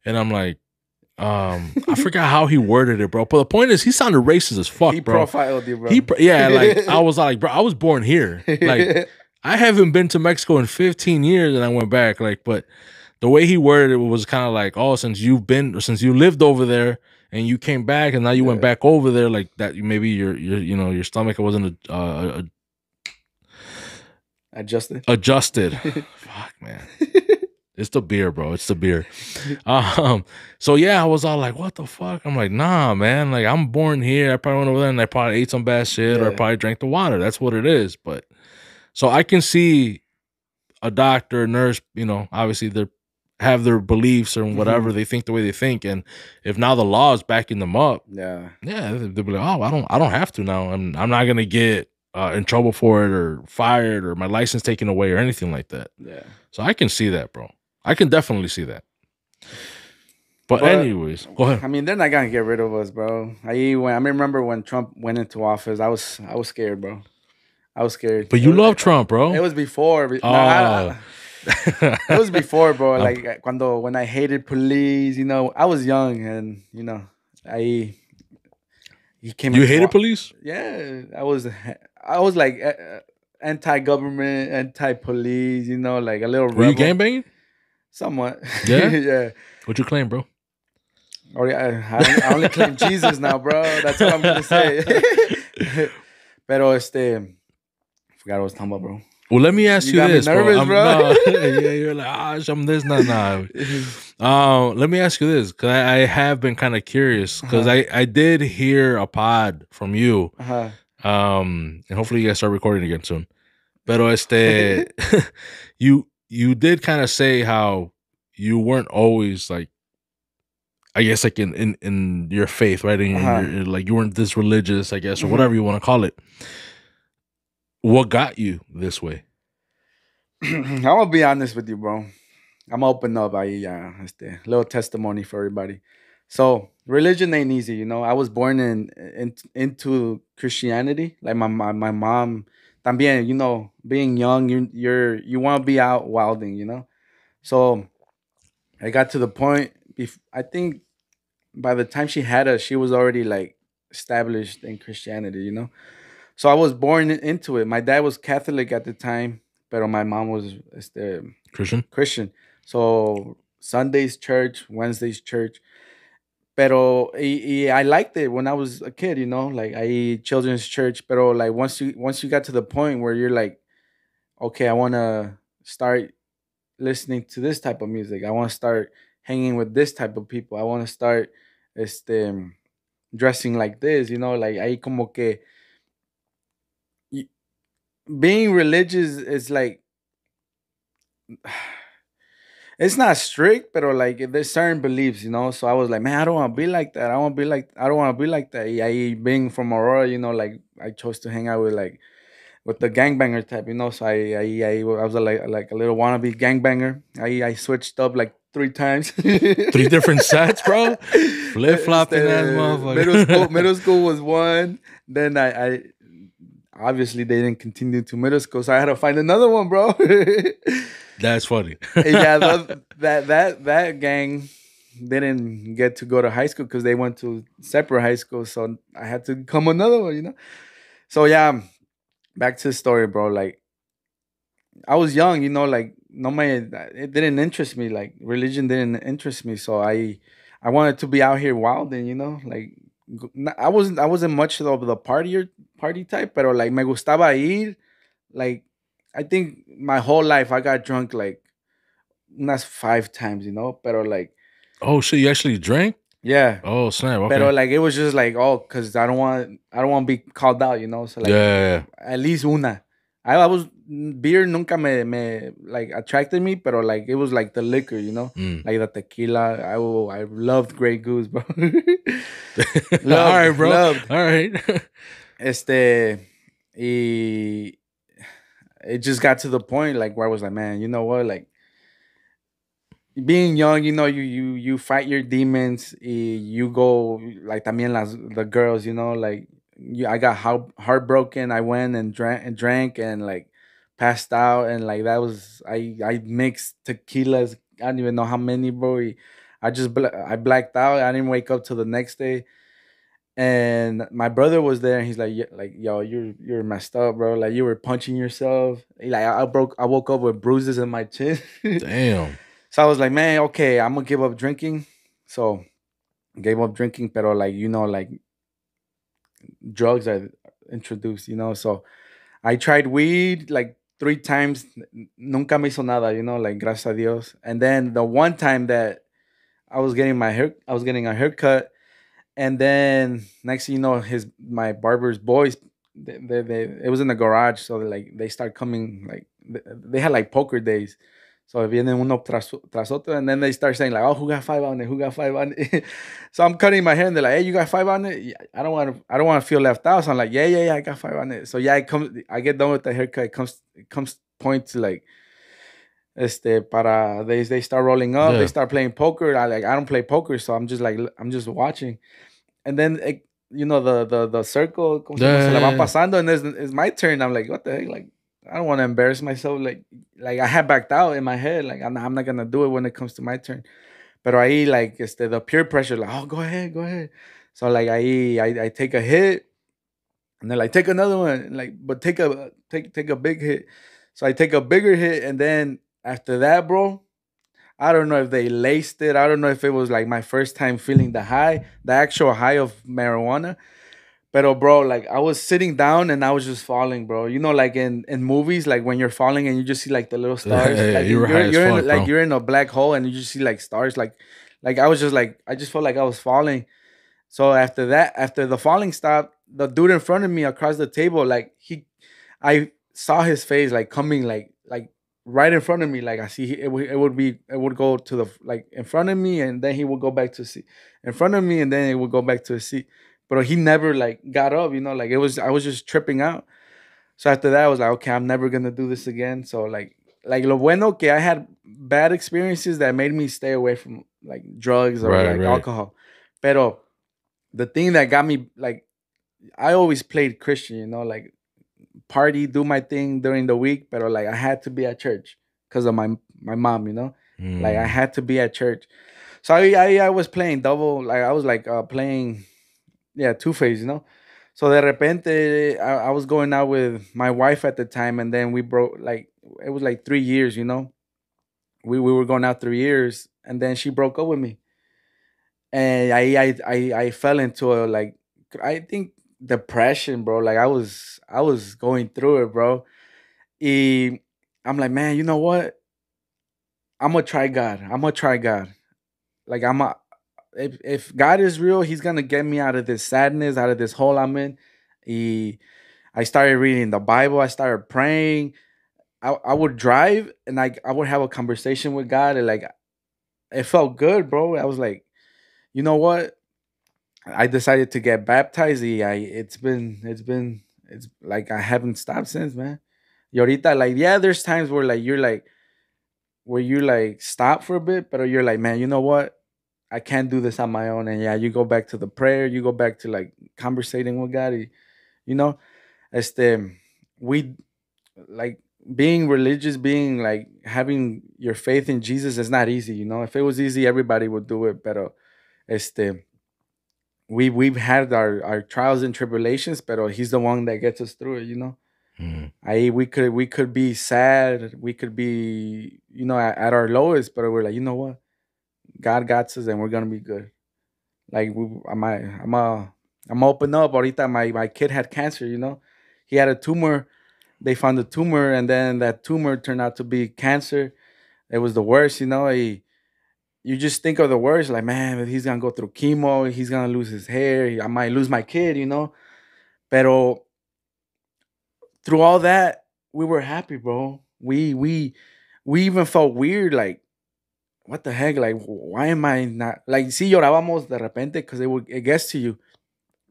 And I'm like, I forgot how he worded it, bro. But the point is, he sounded racist as fuck, He bro. profiled you, bro. Like I was like, bro, I was born here. Like I haven't been to Mexico in 15 years, and I went back. Like, but the way he worded it was kind of like, oh, since you lived over there and you came back, and now you went back over there, like that. Maybe your stomach wasn't adjusted. Fuck, man. It's the beer, bro. It's the beer. So yeah, I was all like, what the fuck? I'm like, nah, man. Like, I'm born here. I probably went over there and I probably ate some bad shit or I probably drank the water. That's what it is. But so I can see a doctor, a nurse, obviously they have their beliefs or whatever. They think the way they think. And if now the law is backing them up, yeah, they'll be like, oh, I don't have to now. I'm not gonna get in trouble for it or fired or my license taken away or anything like that. Yeah. So I can see that, bro. I can definitely see that. But anyways, go ahead. I mean, they're not gonna get rid of us, bro. I remember when Trump went into office. I was scared, bro. I was scared. But you love Trump, bro. It was before. It was before, bro. Like when I hated police, I was young and he came. You hated police? Yeah, I was like anti-government, anti-police. Like a little. Were you gangbanging? Somewhat. Yeah. Yeah. What you claim, bro? Oh yeah, I only claim Jesus now, bro. That's what I'm gonna say. Pero Forgot what I was talking about, bro. Well, let me ask You you got me this, bro. nervous, bro. No, yeah, you're like, I'm this, nah. Let me ask you this, because I have been kind of curious, because I did hear a pod from you, and hopefully you guys start recording again soon. Pero you did kind of say how you weren't always like, I guess, like in your faith, right? In your, like, you weren't this religious, I guess, or whatever you want to call it. What got you this way? I'm gonna be honest with you, bro. I'm gonna open up. Little testimony for everybody. So religion ain't easy, you know. I was born into Christianity. Like my mom, también, you know, being young, you want to be out wilding, you know. So I got to the point. I think by the time she had us, she was already like established in Christianity, you know. So I was born into it. My dad was Catholic at the time, but my mom was Christian? Christian. So Sundays church, Wednesdays church. Pero I liked it when I was a kid, you know, like I children's church. Pero like once you got to the point where you're like, okay, I want to start listening to this type of music. I want to start hanging with this type of people. I want to start este dressing like this, you know, like ahí como que y- being religious is like it's not strict, but like there's certain beliefs, you know. So I was like, man, I don't want to be like that. I don't want to be like that. I being from Aurora, you know, like I chose to hang out with the gangbanger type, you know. So I was like a little wannabe gangbanger. I switched up like 3 times. 3 different sets, bro. Flip flopping that motherfucker. Middle school was one. Then I obviously they didn't continue to middle school, so I had to find another one, bro. That's funny. Yeah, that gang didn't get to go to high school because they went to separate high schools. So I had to come another one, you know. So yeah, back to the story, bro. Like I was young, you know, like no man, it didn't interest me. Like religion didn't interest me. So I wanted to be out here wilding, you know, like I wasn't much of the party type, but like me gustaba ir. Like I think my whole life I got drunk like not 5 times, you know, but like Oh shit, you actually drank? yeah. Oh snap, But okay. like it was just like cause I don't want to be called out, you know. So like Yeah. at least una. I was beer nunca me like attracted me, but like it was like the liquor, you know, Mm. like the tequila. I loved Grey Goose, bro. All right, bro. Loved. All right. Y it just got to the point like where I was like, man, you know what, like being young, you know, you fight your demons. You go like también the girls, you know, like I got heartbroken. I went and drank and like passed out and like that was I mixed tequilas. I don't even know how many, bro. I blacked out. I didn't wake up till the next day. And my brother was there, and he's like, like, yo, you're messed up, bro. Like you were punching yourself. Like I woke up with bruises in my chin. Damn. So I was like, man, okay, I'm gonna give up drinking. So gave up drinking, pero like you know, like drugs are introduced, you know. So I tried weed like 3 times. Nunca me hizo nada, you know, like gracias a Dios. And then the one time that I was getting a haircut, and then next thing you know, my barber's boys, it was in the garage, so they start coming like they had like poker days. So viene uno tras otro, and then they start saying like, "Oh, who got 5 on it? Who got 5 on it?" So I'm cutting my hair, and they're like, "Hey, you got 5 on it?" Yeah, I don't want to feel left out. So I'm like, "Yeah, I got 5 on it." So yeah, I get done with the haircut. It comes point to like, para they start rolling up. They Yeah. start playing poker. I don't play poker, so I'm just watching. And then you know the circle, como se la van Yeah. pasando, and it's my turn. I'm like, what the heck? Like, I don't want to embarrass myself. Like I had backed out in my head. Like I'm not gonna do it when it comes to my turn. But ahí like the peer pressure, like, oh, go ahead, go ahead. So like I take a hit, and they're like, take another one, like, but take a big hit. So I take a bigger hit, and then after that, bro, I don't know if they laced it. I don't know if it was like my first time feeling the actual high of marijuana. But bro, like I was sitting down and I was just falling, bro. You know, like in movies, like when you're falling and you just see like the little stars, Yeah, like you were high as you're in fuck, like bro. you're in a black hole and you just see like stars, like I was just like I just felt like I was falling. So after that, after the falling stopped, the dude in front of me across the table, like I saw his face like coming like right in front of me. Like I see it would go to the like in front of me and then he would go back to see in front of me and then it would go back to his seat. But he never like got up, you know, like it was I was just tripping out. So after that I was like, okay, I'm never gonna do this again. So like lo bueno que I had bad experiences that made me stay away from like drugs or Right, like right. alcohol. Pero the thing that got me like I always played Christian, you know, like party, do my thing during the week, but like I had to be at church because of my mom, you know, like I Mm. had to be at church. So I was playing double, like I was like playing, yeah, two phase, you know. So de repente, I was going out with my wife at the time, and then we broke like it was like 3 years, you know. We were going out 3 years, and then she broke up with me, and I fell into a like I think depression, bro. Like I was going through it, bro. Y I'm like, man, you know what? I'm gonna try God. I'm gonna try God. Like if God is real, He's gonna get me out of this sadness, out of this hole I'm in. He, I started reading the Bible. I started praying. I would drive and I would have a conversation with God, and like it felt good, bro. I was like, you know what? I decided to get baptized. It's like I haven't stopped since, man. Y ahorita, like, yeah, there's times where like you're like where you like stop for a bit, but you're like, man, you know what? I can't do this on my own. And yeah, you go back to the prayer, you go back to like conversating with God. You know, este, we like being religious, being like having your faith in Jesus is not easy. You know, if it was easy, everybody would do it. But este, we've had our trials and tribulations, but He's the one that gets us through it. You know. Mm. We could be sad, we could be at our lowest, but we're like, you know what, God got us, and we're gonna be good. Like I'm open up. Ahorita my kid had cancer. You know, he had a tumor. They found a tumor, and then that tumor turned out to be cancer. It was the worst. You know, you just think of the worst. Like, man, he's gonna go through chemo. He's gonna lose his hair. I might lose my kid. You know, pero through all that, we were happy, bro. We even felt weird, like what the heck, like why am I not like? Sí llorábamos de repente because it gets to you,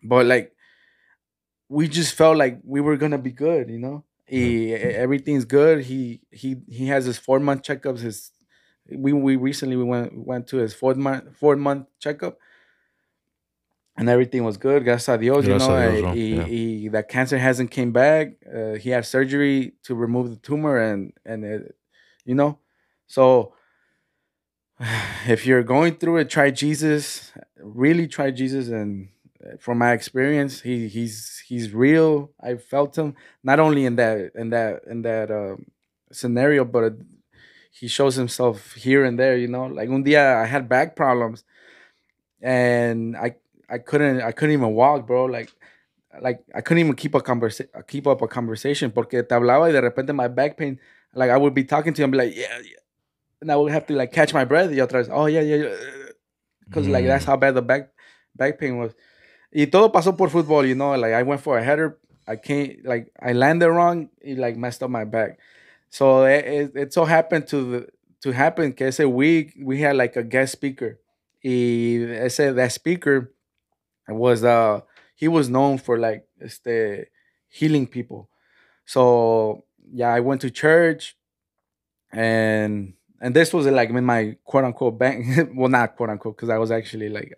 but like we just felt like we were gonna be good, you know. Everything's good. He has his 4 month checkups. We recently we went to his 4 month checkup, and everything was good. Gracias a Dios, you Gracias know. a Dios, bro. Yeah. That cancer hasn't came back. He had surgery to remove the tumor, and it, you know. So if you're going through it, try Jesus. Really try Jesus, and from my experience, he's real. I felt him not only in that scenario, but he shows himself here and there. You know, like un día I had back problems and I couldn't even walk, bro. Like I couldn't even keep up a conversation porque te hablaba y de repente my back pain, like I would be talking to him, be like, yeah, yeah, and I would have to like catch my breath. Y otra vez, oh yeah, yeah, yeah, because like that's Mm. how bad the back pain was. Y todo pasó por fútbol, you know. Like I went for a header, I can't like I landed wrong, it like messed up my back. So it so happened to happen que ese week we had like a guest speaker. That speaker was he was known for like healing people. So yeah, I went to church, and this was like in my quote unquote bang well, not quote unquote, because I was actually like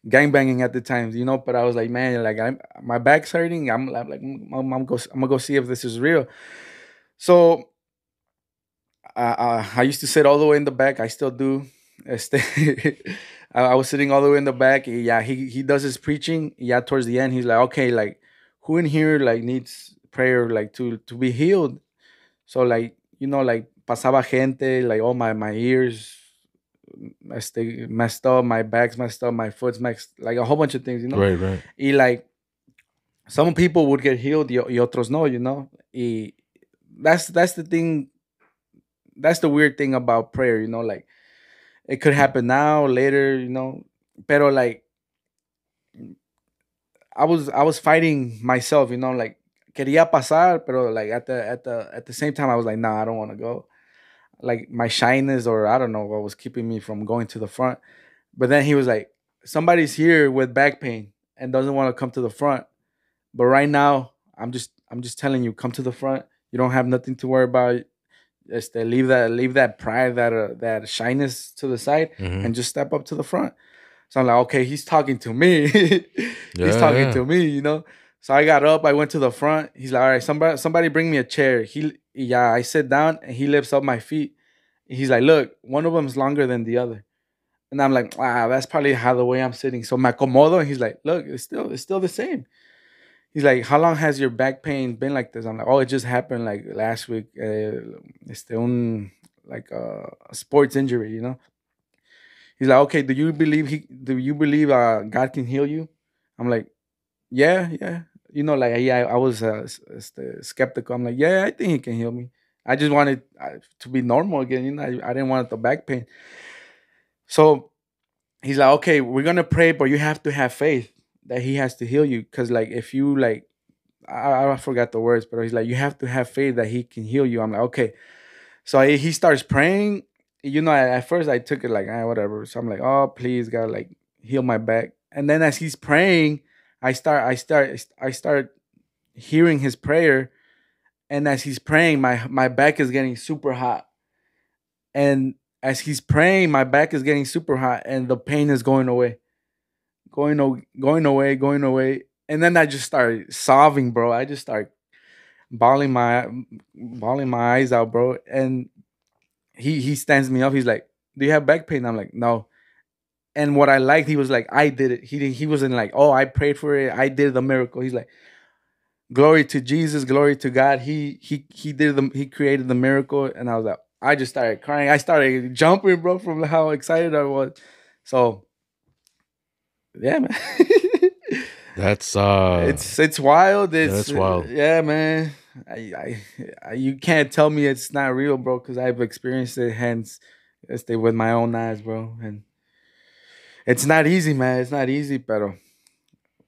gang banging at the time, you know. But I was like, man, like my back's hurting. I'm like I'm gonna go see if this is real. So I used to sit all the way in the back. I still do. Este, I was sitting all the way in the back. Yeah, he does his preaching. Yeah, towards the end, he's like, okay, like who in here like needs prayer like to be healed? So like like pasaba gente, like oh my ears messed up, my back's messed up, my foot's messed, like a whole bunch of things. Right, right. Y like some people would get healed, y otros no, you know. That's the thing. That's the weird thing about prayer, you know. Like it could happen now, later, you know. Pero like I was fighting myself, you know. Like quería pasar, pero like at the same time, I was like, nah, I don't want to go. Like my shyness, or I don't know what was keeping me from going to the front. But then he was like, somebody's here with back pain and doesn't want to come to the front. But right now, I'm just telling you, come to the front. You don't have nothing to worry about. Just leave that pride, that shyness to the side, Mm-hmm. and just step up to the front. So I'm like, okay, he's talking to me. He's talking Yeah. to me, you know. So I got up, I went to the front. He's like, all right, somebody bring me a chair. Yeah, I sit down and he lifts up my feet. He's like, look, one of them is longer than the other. And I'm like, that's probably how the way I'm sitting. So me acomodo, and he's like, look, it's still the same. He's like, how long has your back pain been like this? I'm like, oh, it just happened like last week. Like a sports injury, you know. He's like, okay, do you believe God can heal you? I'm like, yeah, yeah. You know, like yeah, I was skeptical. I'm like, yeah, I think he can heal me. I just wanted to be normal again. You know, I didn't want the back pain. So he's like, okay, we're gonna pray, but you have to have faith that he has to heal you. Cause like if you like, I forgot the words, but he's like, you have to have faith that he can heal you. I'm like, okay. So he starts praying. You know, at first I took it like, whatever. So I'm like, oh, please, God, like heal my back. And then as he's praying, I start hearing his prayer. And as he's praying, my back is getting super hot. And as he's praying, my back is getting super hot, and the pain is going away, going away, going away. And then I just started sobbing, bro. I just started bawling my eyes out, bro. And he stands me up. He's like, "Do you have back pain?" I'm like, "No." And what I liked, he was like, "I did it." He wasn't like, "Oh, I prayed for it. I did the miracle." He's like, "Glory to Jesus, glory to God. He created the miracle." And I was like, I just started crying. I started jumping, bro, from how excited I was. So yeah, man. That's It's wild. that's wild. Yeah, man. You can't tell me it's not real, bro, because I've experienced it. Hence, with my own eyes, bro. And it's not easy, man. It's not easy, pero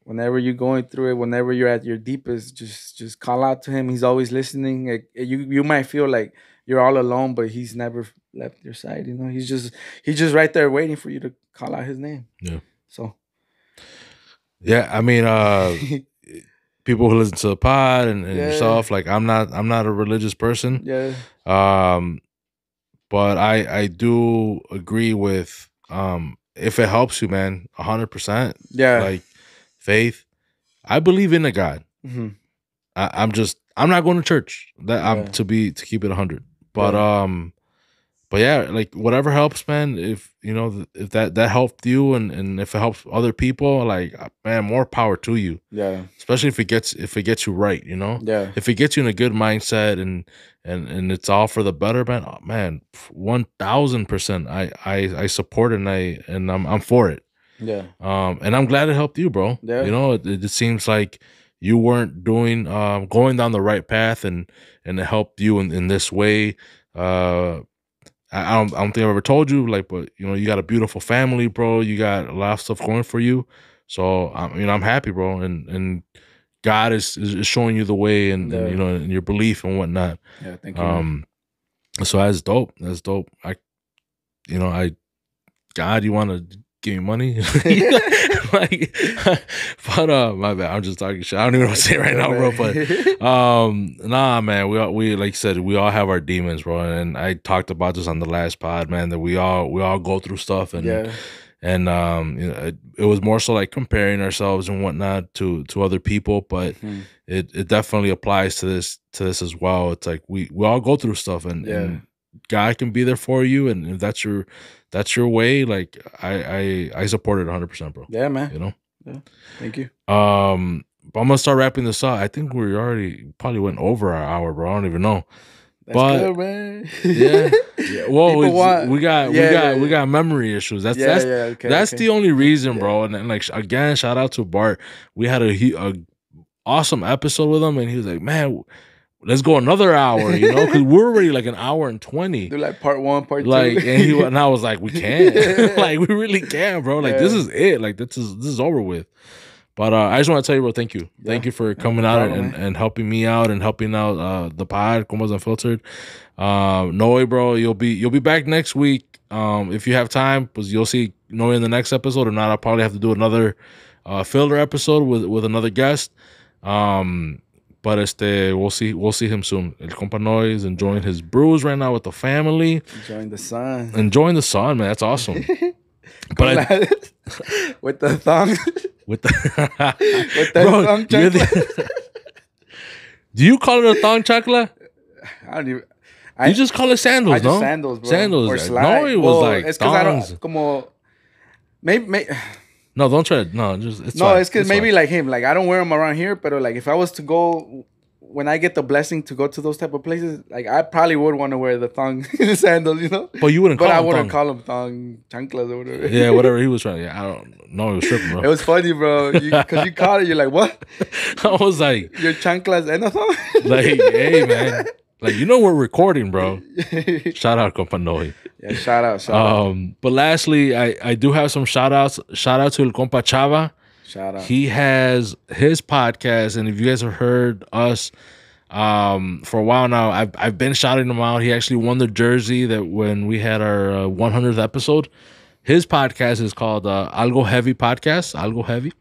whenever you're going through it, whenever you're at your deepest, just call out to him. He's always listening. Like, you might feel like you're all alone, but he's never left your side. You know, he's just right there waiting for you to call out his name. Yeah. So Yeah, I mean, people who listen to the pod and Yeah. yourself, like I'm not a religious person. yeah, But I do agree with if it helps you, man, 100%. yeah. Like faith. I believe in a God. Mhm. I'm not going to church. That I'm Yeah. to keep it 100. But Yeah. but yeah, like whatever helps, man. If you know if that helped you and if it helps other people, like man, more power to you. Yeah. Especially if it gets you right, you know. Yeah. If it gets you in a good mindset and it's all for the better, man. Oh, man, 1000%. I support it and I'm for it. Yeah. And I'm glad it helped you, bro. Yeah. You know, it seems like you weren't doing going down the right path and it helped you in this way. I don't think I've ever told you, like, but you know, you got a beautiful family, bro. You got a lot of stuff going for you. So I'm happy, bro. And God is showing you the way and you know, and your belief and whatnot. Yeah. Thank you. So that's dope. That's dope. God, you want to give me money? Like, but my bad. I'm just talking shit. I don't even know what to say right now, bro. But nah, man. We like you said, we all have our demons, bro. And I talked about this on the last pod, man. That we all go through stuff, and Yeah. and you know, it was more so like comparing ourselves and whatnot to other people, but Mhm. it definitely applies to this as well. It's like we all go through stuff, and God can be there for you, and if that's your way, like I support it 100%, bro. Yeah, man. You know. Yeah. Thank you. But I'm gonna start wrapping this up. I think we already probably went over our hour, bro. I don't even know. That's But- good, man. Yeah. Well, People want- we got memory issues. That's Okay, that's okay. the only reason, Yeah. bro. And like again, shout out to Bart. We had a awesome episode with him, and he was like, man, let's go another hour, you know, because we're already like an hour and 20. Do like part 1, part 2. Like, and I was like, we can't. Like, we really can't, bro. Like, this is it. Like, this is over with. But I just want to tell you, bro, thank you. Thank you for coming out and helping me out and helping out the pod, Compas Unfiltered. Noe, bro, you'll be back next week. If you have time, because you'll see Noe in the next episode. Or not, I'll probably have to do another filler episode with another guest. But we'll see him soon. El compa Noe is enjoying his brews right now with the family. Enjoying the sun. Man. That's awesome. But with the thong. With the bro, thong chocolate. Do you call it a thong chocolate? I don't even. You just call it sandals, no? Sandals, bro. Sandals. Or slide. No, it was like it's because I don't. Como, maybe. No, don't try it. No, just it's no. fine. It's because maybe like him. Like I don't wear them around here, but like if I was to go, when I get the blessing to go to those type of places, like I probably would want to wear the thong sandals, you know. But you wouldn't. But I wouldn't call them thong chanclas or whatever. Yeah, whatever he was trying. Yeah, I don't know. He was tripping, bro. It was funny, bro. Because you caught it. You're like, what? I was like, your chanclas and a thong. Like, hey, man. Like, you know we're recording, bro. Shout out, compa Noe. Yeah, shout out. But lastly, I do have some shout outs. Shout out to El Compa Chava. Shout out. He has his podcast, and if you guys have heard us for a while now, I've been shouting him out. He actually won the jersey that when we had our 100th episode. His podcast is called Algo Heavy Podcast. Algo Heavy.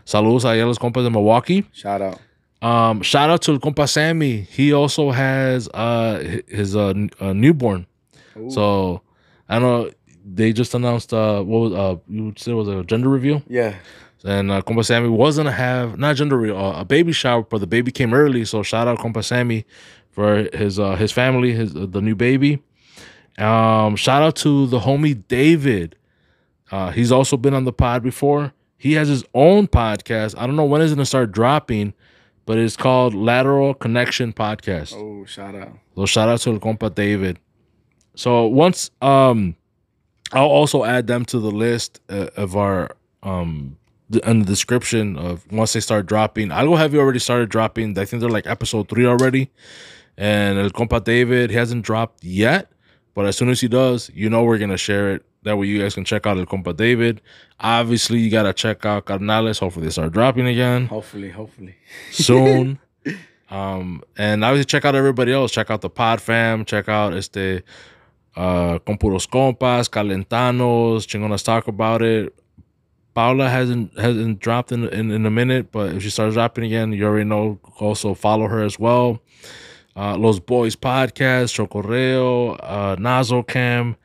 Saludos a los compas de Milwaukee. Shout out. Shout out to El Compa Sammy. He also has his newborn. Ooh. So I don't know. They just announced what was you said it was a gender reveal. Yeah. And Compa Sammy was gonna have not gender reveal, a baby shower, but the baby came early. So shout out Compa Sammy for his family, the new baby. Shout out to the homie David. He's also been on the pod before. He has his own podcast. I don't know when it's gonna start dropping, but it's called Lateral Connection Podcast. Oh, shout out. So shout out to El Compa David. So once I'll also add them to the list of our in the description of once they start dropping. Algo Heavy already started dropping. I think they're like episode 3 already. And El Compa David, he hasn't dropped yet, but as soon as he does, you know we're gonna share it. That way you guys can check out El Compa David. Obviously, you gotta check out Carnales. Hopefully they start dropping again. Hopefully. Soon. And obviously check out everybody else. Check out the Pod Fam. Check out Con Puros Compas, Calentanos, Chingonas Talk About It. Paula hasn't dropped in a minute, but if she starts dropping again, you already know. Also follow her as well. Los Boys Podcast, Chocorreo, Nazocam.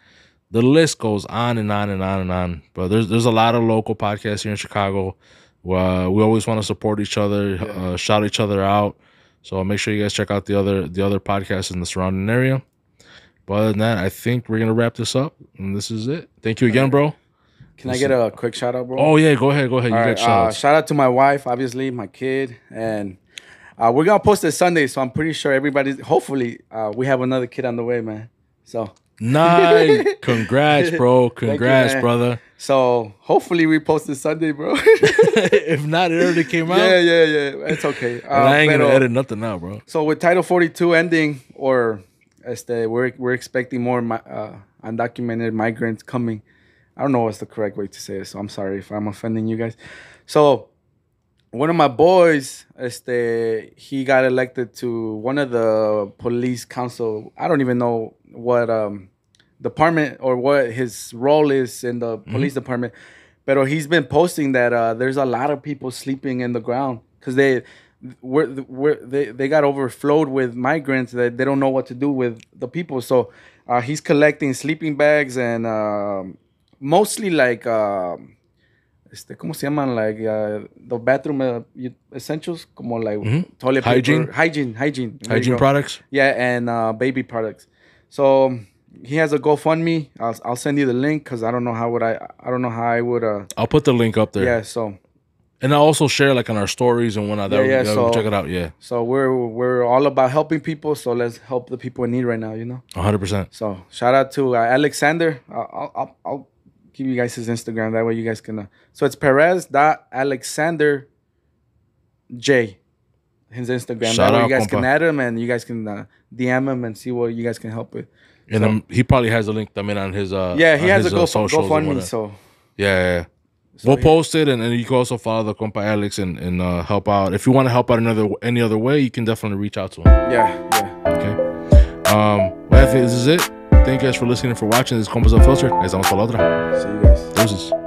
The list goes on and on and on and on. But there's a lot of local podcasts here in Chicago. We always want to support each other, shout each other out. So make sure you guys check out the other podcasts in the surrounding area. But other than that, I think we're gonna wrap this up, and this is it. Thank you again, bro. Can I get a quick shout out, bro? Oh yeah, go ahead. You got shout out to my wife, obviously, my kid, and we're gonna post this Sunday, so I'm pretty sure hopefully we have another kid on the way, man. So nice. Congrats, bro. Congrats, you, brother. So hopefully we post this Sunday, bro. If not, it already came out. Yeah. It's okay. I ain't gonna edit nothing out, bro. So with Title 42 ending, or we're expecting more undocumented migrants coming. I don't know what's the correct way to say it, so I'm sorry if I'm offending you guys. So one of my boys, he got elected to one of the police council. I don't even know what department or what his role is in the police department, but he's been posting that there's a lot of people sleeping in the ground because they got overflowed with migrants that they don't know what to do with the people. So he's collecting sleeping bags and mostly like ¿cómo se llaman? Like the bathroom essentials, como like toilet paper, hygiene products. Yeah, and baby products. So he has a GoFundMe. I'll send you the link because I don't know how I would. I'll put the link up there. Yeah. So. And I'll also share like on our stories and whatnot. So check it out. Yeah. So we're all about helping people. So let's help the people in need right now. 100%. So shout out to Alexander. I'll give you guys his Instagram. That way you guys can. So it's Perez.AlexanderJ. his Instagram. Shout That way out, you guys compa. can add him and you guys can DM him and see what you guys can help with. And he probably has a link on his yeah, he has a socials or GoFundMe. whatever. So yeah. So We'll post it, and you can also follow the compa Alex and help out. If you want to help out any other way, you can definitely reach out to him. Yeah. Okay. Well, I think this is it. Thank you guys for listening and for watching. This is Compas Unfiltered. Estamos para la otra. See you guys. Deuces.